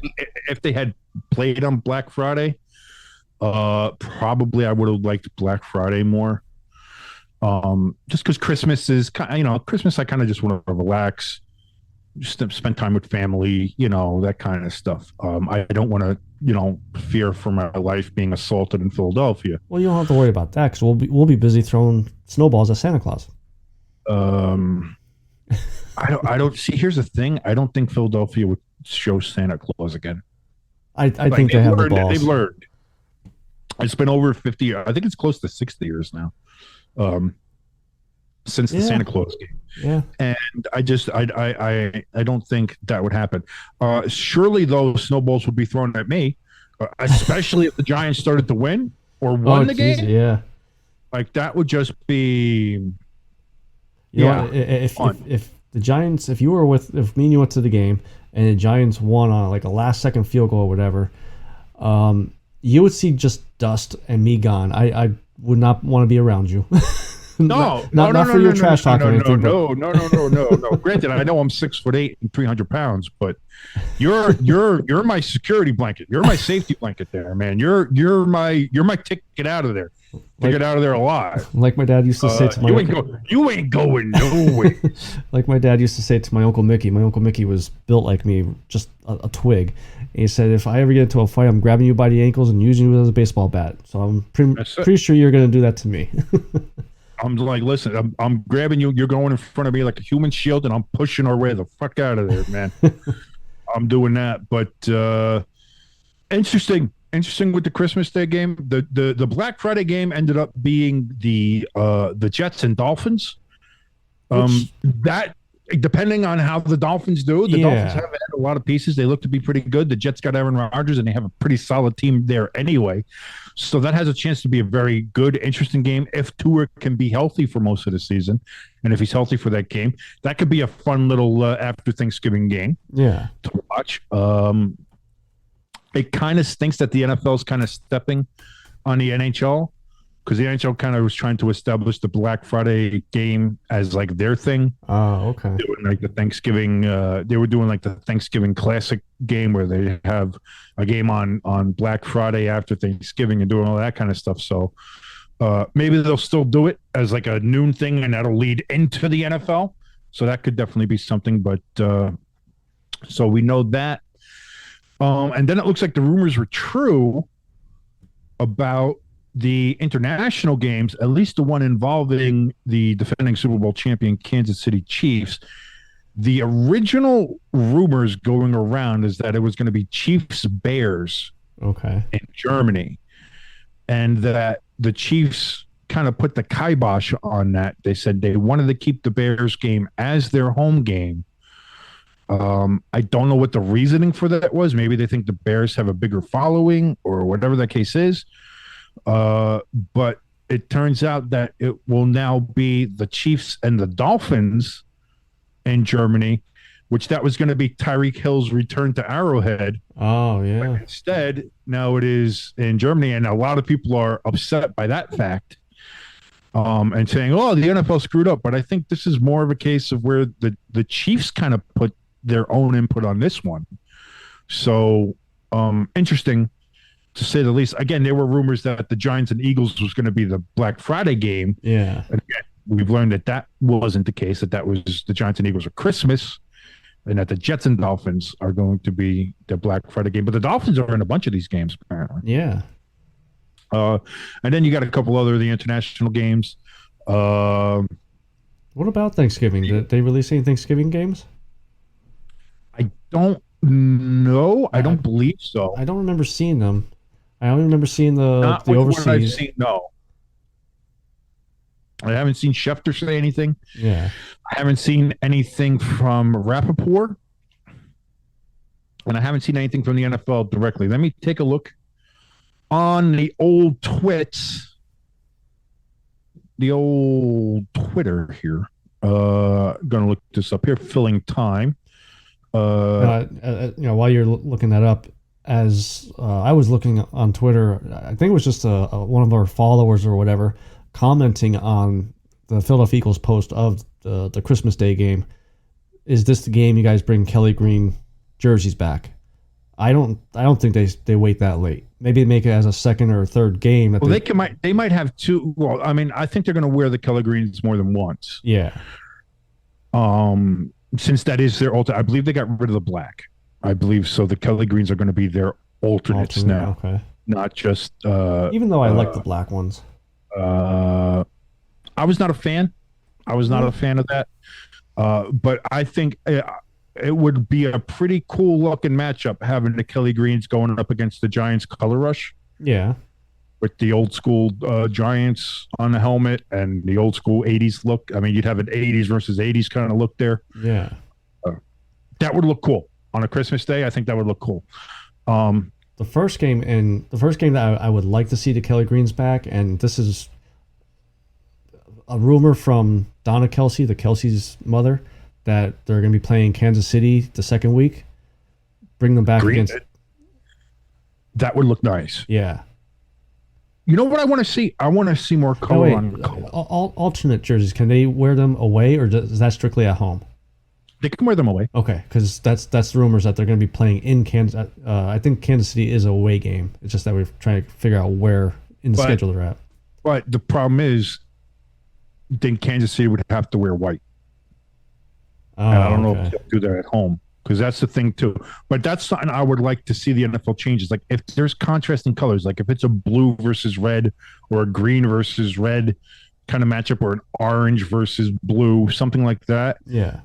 [SPEAKER 1] If they had played on Black Friday, probably I would have liked Black Friday more. Just because Christmas is Christmas, I kind of just want to relax, just spend time with family, that kind of stuff. I don't want to, fear for my life being assaulted in Philadelphia.
[SPEAKER 5] Well, you don't have to worry about that because we'll be busy throwing snowballs at Santa Claus.
[SPEAKER 1] I don't see. Here's the thing. I don't think Philadelphia would show Santa Claus again.
[SPEAKER 5] I think they have the balls.
[SPEAKER 1] They've learned. It's been over 50 years. I think it's close to 60 years now. Since the Santa Claus game.
[SPEAKER 5] Yeah.
[SPEAKER 1] And I don't think that would happen. Surely those snowballs would be thrown at me, especially if the Giants started to win or won the game.
[SPEAKER 5] Yeah.
[SPEAKER 1] Like that would just be
[SPEAKER 5] if the Giants, if me and you went to the game and the Giants won on like a last second field goal or whatever, you would see just dust and me gone. I would not want to be around you. Not for your trash talk or anything.
[SPEAKER 1] No. Granted, I know I'm 6'8" and 300 pounds, but you're my security blanket. You're my safety blanket there, man. You're my ticket out of there. Get out of there alive.
[SPEAKER 5] Like my dad used to say to my
[SPEAKER 1] you ain't going nowhere.
[SPEAKER 5] Like my dad used to say to my Uncle Mickey. My Uncle Mickey was built like me, just a twig. And he said, if I ever get into a fight, I'm grabbing you by the ankles and using you as a baseball bat. So I'm pretty sure you're going to do that to me.
[SPEAKER 1] I'm like, listen, I'm grabbing you. You're going in front of me like a human shield, and I'm pushing our way the fuck out of there, man. I'm doing that. But interesting with the Christmas Day game. The Black Friday game ended up being the Jets and Dolphins. That depending on how the Dolphins do, the Dolphins have had a lot of pieces. They look to be pretty good. The Jets got Aaron Rodgers, and they have a pretty solid team there anyway. So that has a chance to be a very good, interesting game if Tua can be healthy for most of the season. And if he's healthy for that game, that could be a fun little after Thanksgiving game to watch. It kind of stinks that the NFL is kind of stepping on the NHL because the NHL kind of was trying to establish the Black Friday game as like their thing.
[SPEAKER 5] Oh, okay.
[SPEAKER 1] Doing like the Thanksgiving, they were doing like the Thanksgiving Classic game where they have a game on Black Friday after Thanksgiving and doing all that kind of stuff. So maybe they'll still do it as like a noon thing, and that'll lead into the NFL. So that could definitely be something. But so we know that. And then it looks like the rumors were true about the international games, at least the one involving the defending Super Bowl champion Kansas City Chiefs. The original rumors going around is that it was going to be Chiefs-Bears in Germany, and that the Chiefs kind of put the kibosh on that. They said they wanted to keep the Bears game as their home game. I don't know what the reasoning for that was. Maybe they think the Bears have a bigger following or whatever that case is. But it turns out that it will now be the Chiefs and the Dolphins in Germany, which that was going to be Tyreek Hill's return to Arrowhead.
[SPEAKER 5] Oh, yeah.
[SPEAKER 1] But instead, now it is in Germany, and a lot of people are upset by that fact. And saying, oh, the NFL screwed up. But I think this is more of a case of where the Chiefs kind of put their own input on this one. So interesting to say the least. Again, there were rumors that the Giants and Eagles was going to be the Black Friday game.
[SPEAKER 5] Yeah.
[SPEAKER 1] And again, we've learned that wasn't the case, that was the Giants and Eagles are Christmas, and that the Jets and Dolphins are going to be the Black Friday game. But the Dolphins are in a bunch of these games, apparently.
[SPEAKER 5] Yeah.
[SPEAKER 1] And then you got a couple other of the international games.
[SPEAKER 5] What about Thanksgiving? Did they release any Thanksgiving games?
[SPEAKER 1] I don't know. I don't believe so.
[SPEAKER 5] I don't remember seeing them. I only remember seeing the overseas.
[SPEAKER 1] What I've seen, no. I haven't seen Schefter say anything.
[SPEAKER 5] Yeah.
[SPEAKER 1] I haven't seen anything from Rappaport. And I haven't seen anything from the NFL directly. Let me take a look on the old twits. The old Twitter here. Gonna look this up here, filling time.
[SPEAKER 5] While you're looking that up, as I was looking on Twitter, I think it was just one of our followers or whatever commenting on the Philadelphia Eagles post of the Christmas Day game. Is this the game you guys bring Kelly Green jerseys back? I don't think they wait that late. Maybe they make it as a second or third game.
[SPEAKER 1] They might have two. Well, I mean, I think they're going to wear the Kelly Greens more than once.
[SPEAKER 5] Yeah.
[SPEAKER 1] Since that is their ultimate, I believe they got rid of the black. I believe so. The Kelly Greens are going to be their alternates now, not just.
[SPEAKER 5] Even though I like the black ones.
[SPEAKER 1] I was not a fan. I was not a fan of that. But I think it would be a pretty cool looking matchup having the Kelly Greens going up against the Giants color rush.
[SPEAKER 5] Yeah.
[SPEAKER 1] With the old school Giants on the helmet and the old school 80s look. I mean, you'd have an 80s versus 80s kind of look there.
[SPEAKER 5] Yeah.
[SPEAKER 1] That would look cool. On a Christmas Day, I think that would look cool.
[SPEAKER 5] The first game that I would like to see the Kelly Greens back, and this is a rumor from Donna Kelsey, the Kelsey's mother, that they're going to be playing Kansas City the second week. Bring them back against
[SPEAKER 1] That would look nice.
[SPEAKER 5] Yeah.
[SPEAKER 1] You know what I want to see? I want to see more
[SPEAKER 5] Oh,
[SPEAKER 1] color
[SPEAKER 5] wait,
[SPEAKER 1] on color.
[SPEAKER 5] alternate jerseys, can they wear them away, or is that strictly at home?
[SPEAKER 1] They can wear them away.
[SPEAKER 5] Okay, because that's the rumors that they're going to be playing in Kansas. I think Kansas City is a away game. It's just that we're trying to figure out where in the schedule they're at.
[SPEAKER 1] But the problem is, then Kansas City would have to wear white.
[SPEAKER 5] Oh,
[SPEAKER 1] And I don't know
[SPEAKER 5] okay.
[SPEAKER 1] if they'll do that at home, because that's the thing too. But that's something I would like to see the NFL changes. Like if there's contrasting colors, like if it's a blue versus red or a green versus red kind of matchup, or an orange versus blue, something like that.
[SPEAKER 5] Yeah.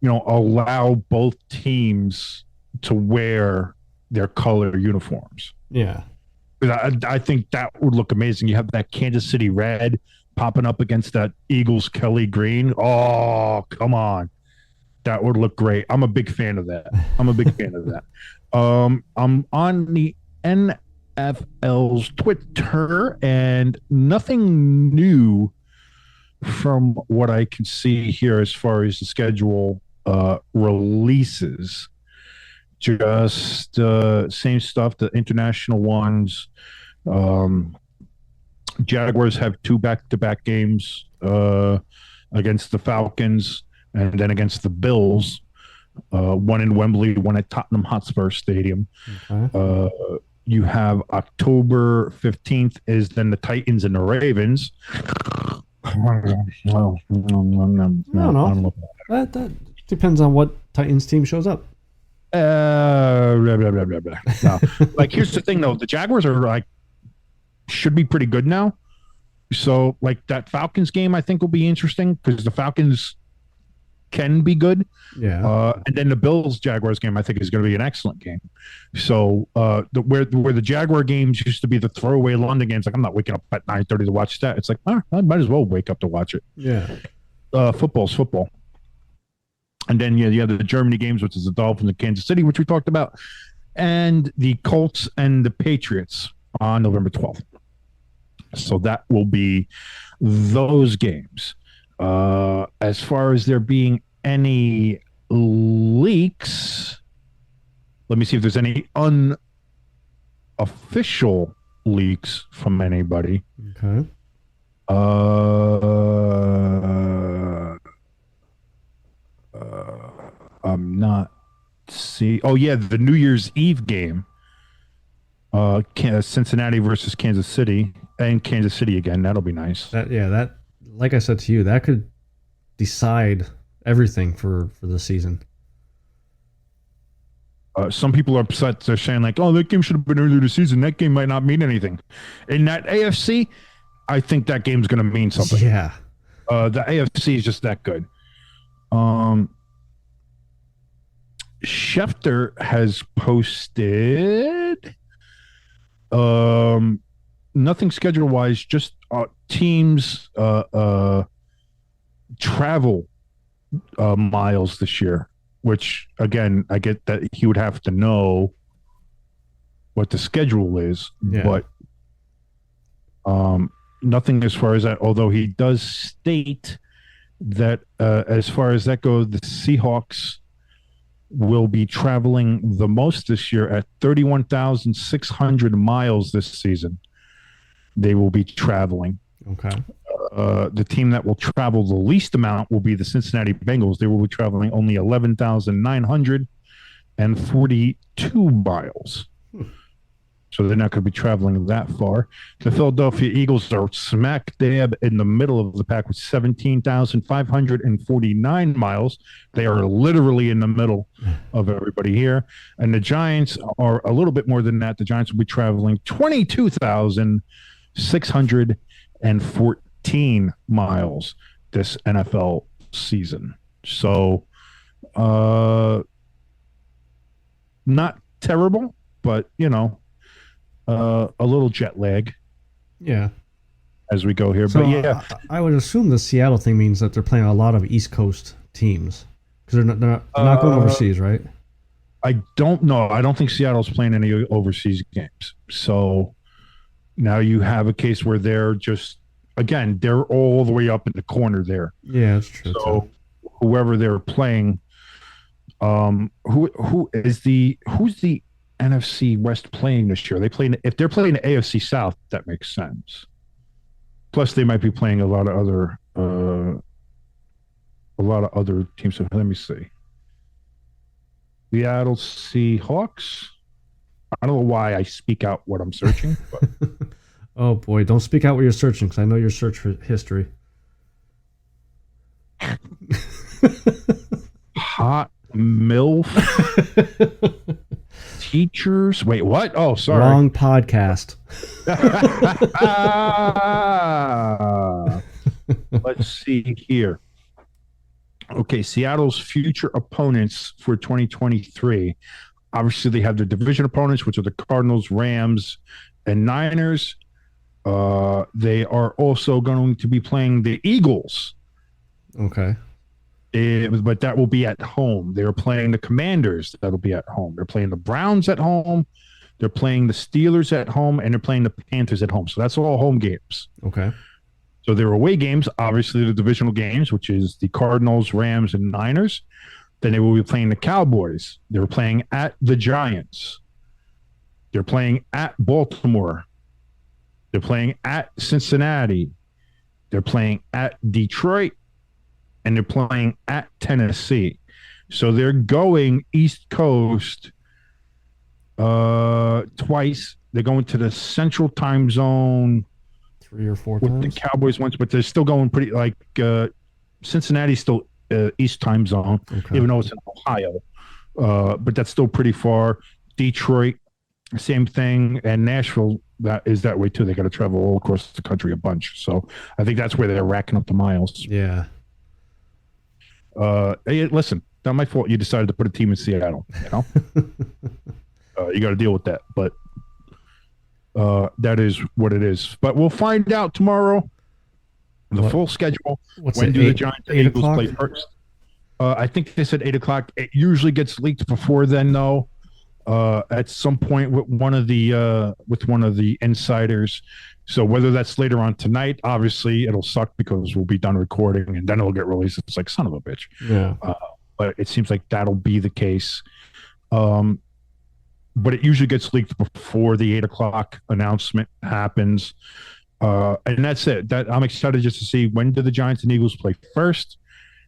[SPEAKER 1] Allow both teams to wear their color uniforms.
[SPEAKER 5] Yeah.
[SPEAKER 1] I think that would look amazing. You have that Kansas City red popping up against that Eagles Kelly green. Oh, come on. That would look great. I'm a big fan of that. I'm on the NFL's Twitter, and nothing new from what I can see here as far as the schedule releases. Just same stuff, the international ones. Jaguars have 2 back-to-back games against the Falcons and then against the Bills. One in Wembley, one at Tottenham Hotspur Stadium.
[SPEAKER 5] Okay.
[SPEAKER 1] You have October 15th is then the Titans and the Ravens. I don't know.
[SPEAKER 5] That depends on what Titans team shows up.
[SPEAKER 1] Blah, blah, blah, blah, blah. No. Like, here's the thing, though. The Jaguars are should be pretty good now. So, that Falcons game, I think, will be interesting because the Falcons can be good.
[SPEAKER 5] Yeah.
[SPEAKER 1] And then the Bills Jaguars game, I think, is going to be an excellent game. So, where the Jaguar games used to be the throwaway London games, I'm not waking up at 9:30 to watch that. It's I might as well wake up to watch it.
[SPEAKER 5] Yeah.
[SPEAKER 1] Football's football. And then you have the Germany games, which is the Dolphins and Kansas City, which we talked about, and the Colts and the Patriots on November 12th. So that will be those games. As far as there being any leaks, let me see if there's any unofficial leaks from anybody.
[SPEAKER 5] Okay.
[SPEAKER 1] I'm not see. Oh yeah, the New Year's Eve game. Cincinnati versus Kansas City, and Kansas City again. That'll be nice.
[SPEAKER 5] That like I said to you, that could decide everything for the season.
[SPEAKER 1] Some people are upset. They're saying "Oh, that game should have been earlier this season. That game might not mean anything." In that AFC, I think that game's going to mean something.
[SPEAKER 5] Yeah.
[SPEAKER 1] The AFC is just that good. Schefter has posted nothing schedule wise, just teams travel miles this year, which again, I get that he would have to know what the schedule is,
[SPEAKER 5] Yeah.
[SPEAKER 1] but nothing as far as that, although he does state that as far as that goes, the Seahawks will be traveling the most this year at 31,600 miles this season. They will be traveling.
[SPEAKER 5] Okay.
[SPEAKER 1] The team that will travel the least amount will be the Cincinnati Bengals. They will be traveling only 11,942 miles. So they're not going to be traveling that far. The Philadelphia Eagles are smack dab in the middle of the pack with 17,549 miles. They are literally in the middle of everybody here. And the Giants are a little bit more than that. The Giants will be traveling 22,614 miles this NFL season. So not terrible, but, a little jet lag
[SPEAKER 5] Yeah.
[SPEAKER 1] as we go here.
[SPEAKER 5] So
[SPEAKER 1] But yeah,
[SPEAKER 5] I would assume the Seattle thing means that they're playing a lot of East Coast teams because they're not going overseas, right?
[SPEAKER 1] I don't know. I don't think Seattle's playing any overseas games. So now you have a case where they're they're all the way up in the corner there.
[SPEAKER 5] Yeah, that's true.
[SPEAKER 1] So whoever they're playing, who's the NFC West playing this year? If they're playing the AFC South, that makes sense. Plus, they might be playing a lot of other teams. So let me see. Seattle Seahawks. I don't know why I speak out what I'm searching. But.
[SPEAKER 5] Oh boy, don't speak out what you're searching because I know your search for history.
[SPEAKER 1] Hot MILF teachers. Wait, what? Oh, sorry.
[SPEAKER 5] Wrong podcast.
[SPEAKER 1] Let's see here. Okay, Seattle's future opponents for 2023. Obviously, they have their division opponents, which are the Cardinals, Rams, and Niners. They are also going to be playing the Eagles.
[SPEAKER 5] Okay.
[SPEAKER 1] But that will be at home. They're playing the Commanders. That'll be at home. They're playing the Browns at home. They're playing the Steelers at home, and they're playing the Panthers at home. So that's all home games.
[SPEAKER 5] Okay.
[SPEAKER 1] So their away games, obviously the divisional games, which is the Cardinals, Rams, and Niners. Then they will be playing the Cowboys. They're playing at the Giants. They're playing at Baltimore. They're playing at Cincinnati. They're playing at Detroit. And they're playing at Tennessee. So they're going East Coast twice. They're going to the Central Time Zone
[SPEAKER 5] 3 or 4
[SPEAKER 1] with
[SPEAKER 5] times.
[SPEAKER 1] the Cowboys once, but they're still going pretty like Cincinnati's still East Time Zone, even though it's in Ohio. But that's still pretty far. Detroit, same thing, and Nashville that is that way too. They got to travel all across the country a bunch. So I think that's where they're racking up the miles.
[SPEAKER 5] Yeah.
[SPEAKER 1] Hey, listen, not my fault. You decided to put a team in Seattle. You know, you got to deal with that. But that is what it is. But we'll find out tomorrow. The full schedule. When do the Giants and Eagles play first? I think they said 8:00. It usually gets leaked before then, though. At some point with one of the insiders. So whether that's later on tonight, obviously it'll suck because we'll be done recording and then it'll get released. It's like, son of a bitch.
[SPEAKER 5] Yeah.
[SPEAKER 1] But it seems like that'll be the case. But it usually gets leaked before the 8:00 announcement happens. And that's it. That I'm excited just to see when do the Giants and Eagles play first.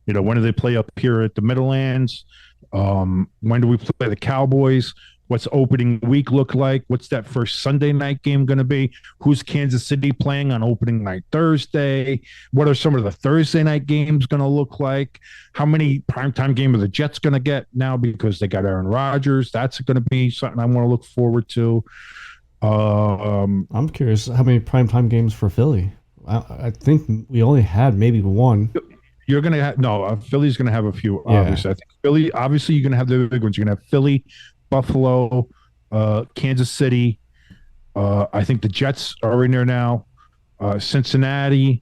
[SPEAKER 1] You know, when do they play up here at the Middlelands? When do we play the Cowboys? What's opening week look like? What's that first Sunday night game going to be? Who's Kansas City playing on opening night Thursday? What are some of the Thursday night games going to look like? How many primetime game are the Jets going to get now because they got Aaron Rodgers? That's going to be something I want to look forward to.
[SPEAKER 5] I'm curious how many primetime games for Philly. I think we only had maybe one.
[SPEAKER 1] You're going to have Philly's going to have a few. Obviously, I think Philly. Obviously, you're going to have the big ones. You're going to have Philly, Buffalo, Kansas City. I think the Jets are in there now. Cincinnati,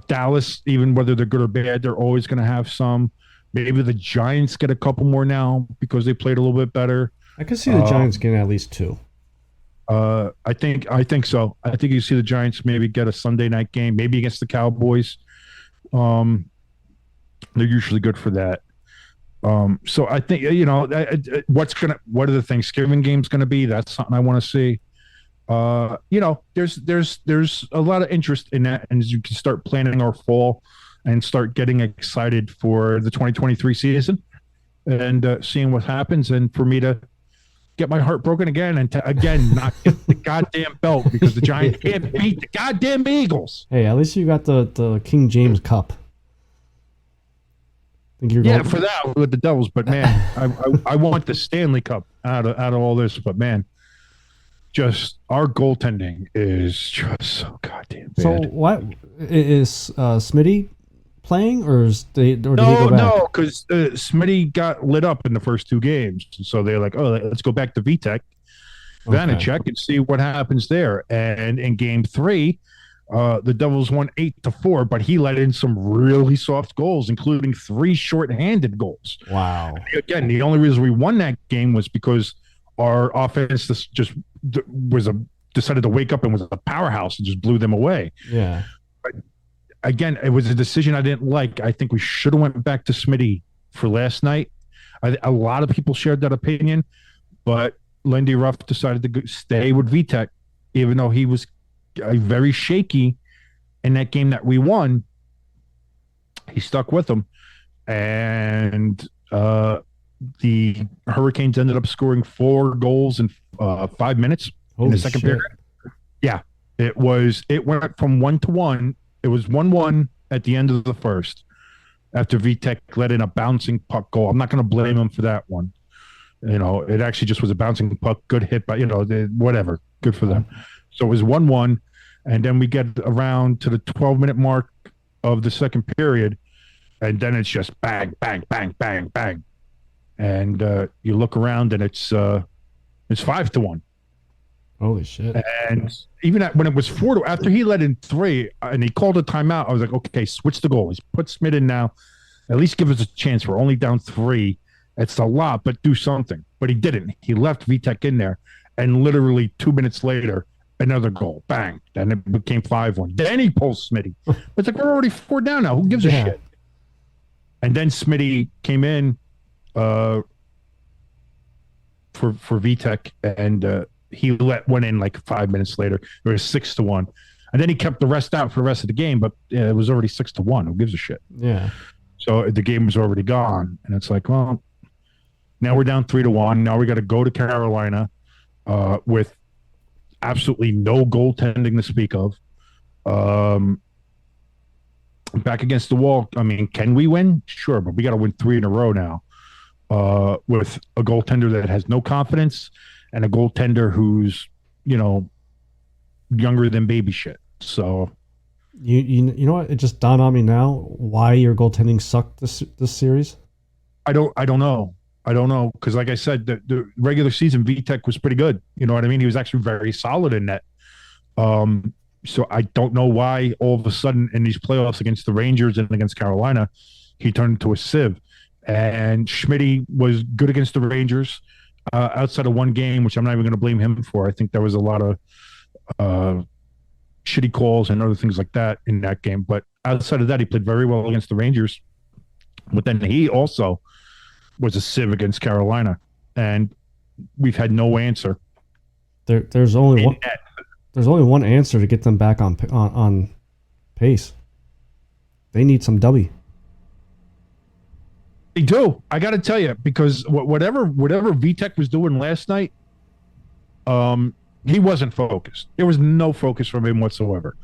[SPEAKER 1] Dallas. Even whether they're good or bad, they're always going to have some. Maybe the Giants get a couple more now because they played a little bit better.
[SPEAKER 5] I could see the Giants getting at least 2.
[SPEAKER 1] I think so. I think you see the Giants maybe get a Sunday night game, maybe against the Cowboys. They're usually good for that. So I think what are the Thanksgiving games going to be? That's something I want to see. There's a lot of interest in that, and as you can start planning our fall and start getting excited for the 2023 season and seeing what happens, and for me to get my heart broken again and to again not get the goddamn belt because the Giants can't beat the goddamn Eagles.
[SPEAKER 5] Hey, at least you got the King James Cup. Think you're going
[SPEAKER 1] for that with the Devils, but man, I want the Stanley Cup out of all this. But man, just our goaltending is just so goddamn bad.
[SPEAKER 5] So what is Smitty playing, or did he go back?
[SPEAKER 1] No, because Smitty got lit up in the first 2 games, so they're like, oh, let's go back to Vitek, Vanacek, and see what happens there. And in Game 3. The Devils won 8-4, but he let in some really soft goals, including 3 shorthanded goals.
[SPEAKER 5] Wow!
[SPEAKER 1] Again, the only reason we won that game was because our offense just decided to wake up and was a powerhouse and just blew them away.
[SPEAKER 5] Yeah.
[SPEAKER 1] But again, it was a decision I didn't like. I think we should have went back to Smitty for last night. A lot of people shared that opinion, but Lindy Ruff decided to stay with VTech, even though he was very shaky in that game that we won. He stuck with them, and the Hurricanes ended up scoring 4 goals in 5 minutes in the second period. Yeah, it went from 1-1. It was 1-1 at the end of the first after VTech let in a bouncing puck goal. I'm not going to blame him for that one. It actually just was a bouncing puck, good hit by, whatever. Good for them. So it was 1-1, and then we get around to the 12-minute mark of the second period, and then it's just bang, bang, bang, bang, bang. And you look around, and it's 5-1.
[SPEAKER 5] Holy shit.
[SPEAKER 1] And even when it was 4 after he let in 3 and he called a timeout, I was like, okay, switch the goalies. Put Smith in now. At least give us a chance. We're only down 3. It's a lot, but do something. But he didn't. He left VTech in there, and literally 2 minutes later, another goal. Bang. Then it became 5-1. Then he pulls Smitty. It's like, we're already 4 down now. Who gives a shit? And then Smitty came in for VTech, and he let one in like 5 minutes later. It was 6-1. And then he kept the rest out for the rest of the game, but it was already 6-1. Who gives a shit?
[SPEAKER 5] Yeah.
[SPEAKER 1] So the game was already gone. And it's like, well, now we're down 3-1. Now we got to go to Carolina with absolutely no goaltending to speak of. Back against the wall. I mean, can we win? Sure, but we got to win 3 in a row now with a goaltender that has no confidence and a goaltender who's, younger than baby shit. So
[SPEAKER 5] you know what? It just dawned on me now why your goaltending sucked this series.
[SPEAKER 1] I don't know. Because like I said, the regular season VTech was pretty good. You know what I mean? He was actually very solid in that. So I don't know why all of a sudden in these playoffs against the Rangers and against Carolina, he turned into a sieve. And Schmitty was good against the Rangers outside of one game, which I'm not even going to blame him for. I think there was a lot of shitty calls and other things like that in that game. But outside of that, he played very well against the Rangers. But then he also was a sieve against Carolina, and we've had no answer.
[SPEAKER 5] There's only one. There's only one answer to get them back on pace. They need some W.
[SPEAKER 1] They do. I got to tell you, because whatever VTech was doing last night, he wasn't focused. There was no focus from him whatsoever.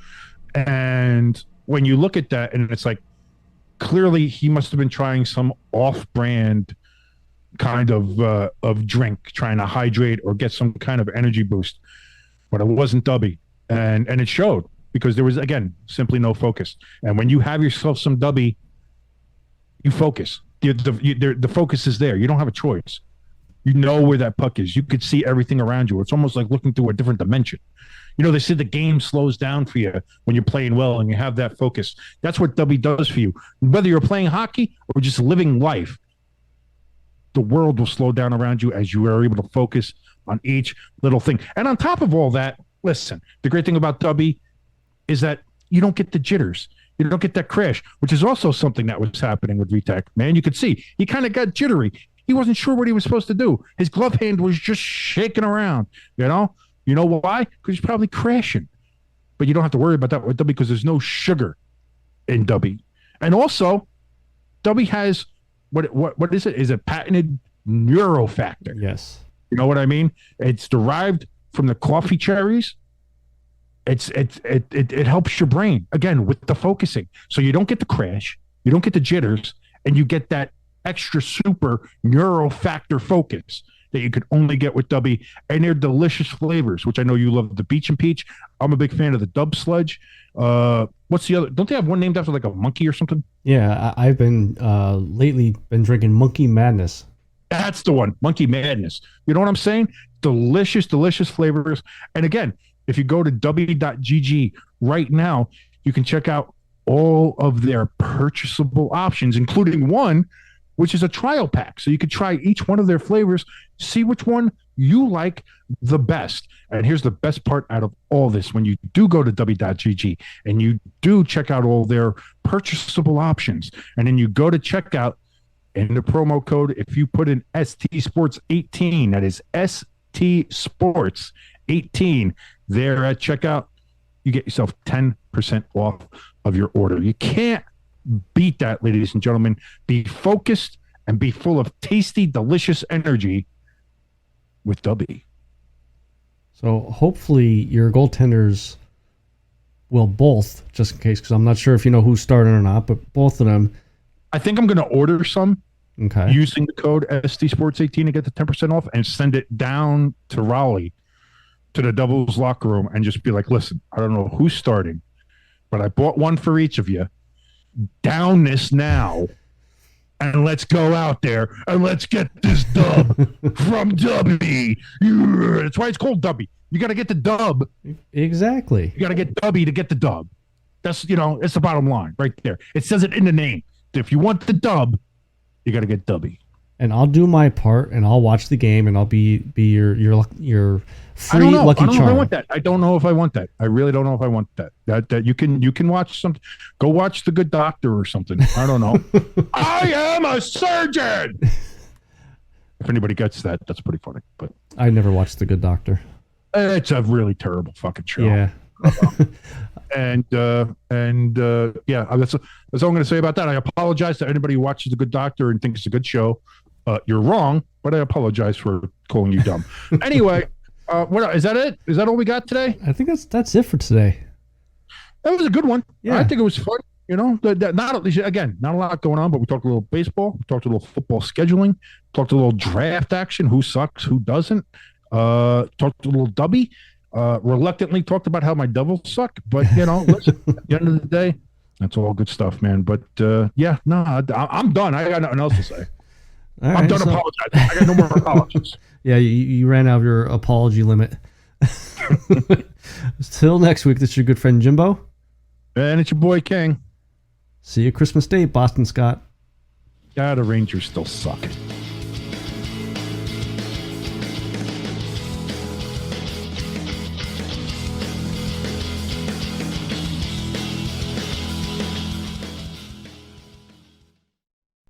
[SPEAKER 1] And when you look at that, and it's like, clearly he must have been trying some off-brand kind of drink, trying to hydrate or get some kind of energy boost. But it wasn't Dubby, and it showed, because there was, again, simply no focus. And when you have yourself some Dubby, you focus. The focus is there. You don't have a choice. You know where that puck is. You could see everything around you. It's almost like looking through a different dimension. They say the game slows down for you when you're playing well and you have that focus. That's what Dubby does for you. Whether you're playing hockey or just living life, the world will slow down around you as you are able to focus on each little thing. And on top of all that, listen, the great thing about Dubby is that you don't get the jitters. You don't get that crash, which is also something that was happening with VTech. Man, you could see he kind of got jittery. He wasn't sure what he was supposed to do. His glove hand was just shaking around, You know why? Because he's probably crashing. But you don't have to worry about that with Dubby, because there's no sugar in Dubby. And also, Dubby has what is it? Is a patented neurofactor.
[SPEAKER 5] Yes.
[SPEAKER 1] You know what I mean? It's derived from the coffee cherries. It helps your brain, again, with the focusing. So you don't get the crash, you don't get the jitters, and you get that extra super neurofactor focus that you could only get with Dubby. And they're delicious flavors, which I know you love. The Beach and Peach. I'm a big fan of the Dub Sludge. What's the other? Don't they have one named after like a monkey or something?
[SPEAKER 5] Yeah, I've been lately been drinking Monkey Madness.
[SPEAKER 1] That's the one, Monkey Madness. You know what I'm saying? Delicious, delicious flavors. And again, if you go to w.gg right now, you can check out all of their purchasable options, including one, which is a trial pack. So you could try each one of their flavors, see which one you like the best. And here's the best part out of all this. When you do go to w.gg and you do check out all their purchasable options, and then you go to checkout, in the promo code, if you put in ST Sports 18, that is ST Sports 18 there at checkout. You get yourself 10% off of your order. You can't beat that, ladies and gentlemen. Be focused and be full of tasty, delicious energy with Dubby.
[SPEAKER 5] So hopefully your goaltenders will both, just in case, because I'm not sure if you know who's starting or not, but both of them.
[SPEAKER 1] I think I'm going to order some
[SPEAKER 5] Okay.
[SPEAKER 1] using the code ST Sports 18 to get the 10% off and send it down to Raleigh to the Devils locker room and just be like, listen, I don't know who's starting, but I bought one for each of you. Down this now. And let's go out there and let's get this dub from Dubby. Yeah, that's why it's called Dubby. You got to get the dub.
[SPEAKER 5] Exactly.
[SPEAKER 1] You got to get Dubby to get the dub. That's, it's the bottom line right there. It says it in the name. If you want the dub, you got to get Dubby.
[SPEAKER 5] And I'll do my part, and I'll watch the game, and I'll be your free lucky
[SPEAKER 1] I don't know if I
[SPEAKER 5] charm.
[SPEAKER 1] want that. I don't know if I want that. I really don't know if I want that. That you can watch some. Go watch The Good Doctor or something. I don't know. I am a surgeon. If anybody gets that, that's pretty funny. But
[SPEAKER 5] I never watched The Good Doctor.
[SPEAKER 1] it's a really terrible fucking show.
[SPEAKER 5] Yeah.
[SPEAKER 1] And yeah, that's all I'm going to say about that. I apologize to anybody who watches The Good Doctor and thinks it's a good show. You're wrong, but I apologize for calling you dumb. Anyway, what is that? It is that all we got today?
[SPEAKER 5] I think that's it for today.
[SPEAKER 1] That was a good one.
[SPEAKER 5] Yeah.
[SPEAKER 1] I think it was fun. Not a lot going on, but we talked a little baseball, we talked a little football scheduling, talked a little draft action, who sucks, who doesn't. Talked a little Dubby. Reluctantly talked about how my Devils suck, but listen, at the end of the day, that's all good stuff, man. But I'm done. I got nothing else to say. I'm done apologizing. I got no more apologies.
[SPEAKER 5] Yeah, you ran out of your apology limit. Till next week, this is your good friend Jimbo.
[SPEAKER 1] And it's your boy King.
[SPEAKER 5] See you Christmas Day, Boston Scott.
[SPEAKER 1] Yeah, the Rangers still suck.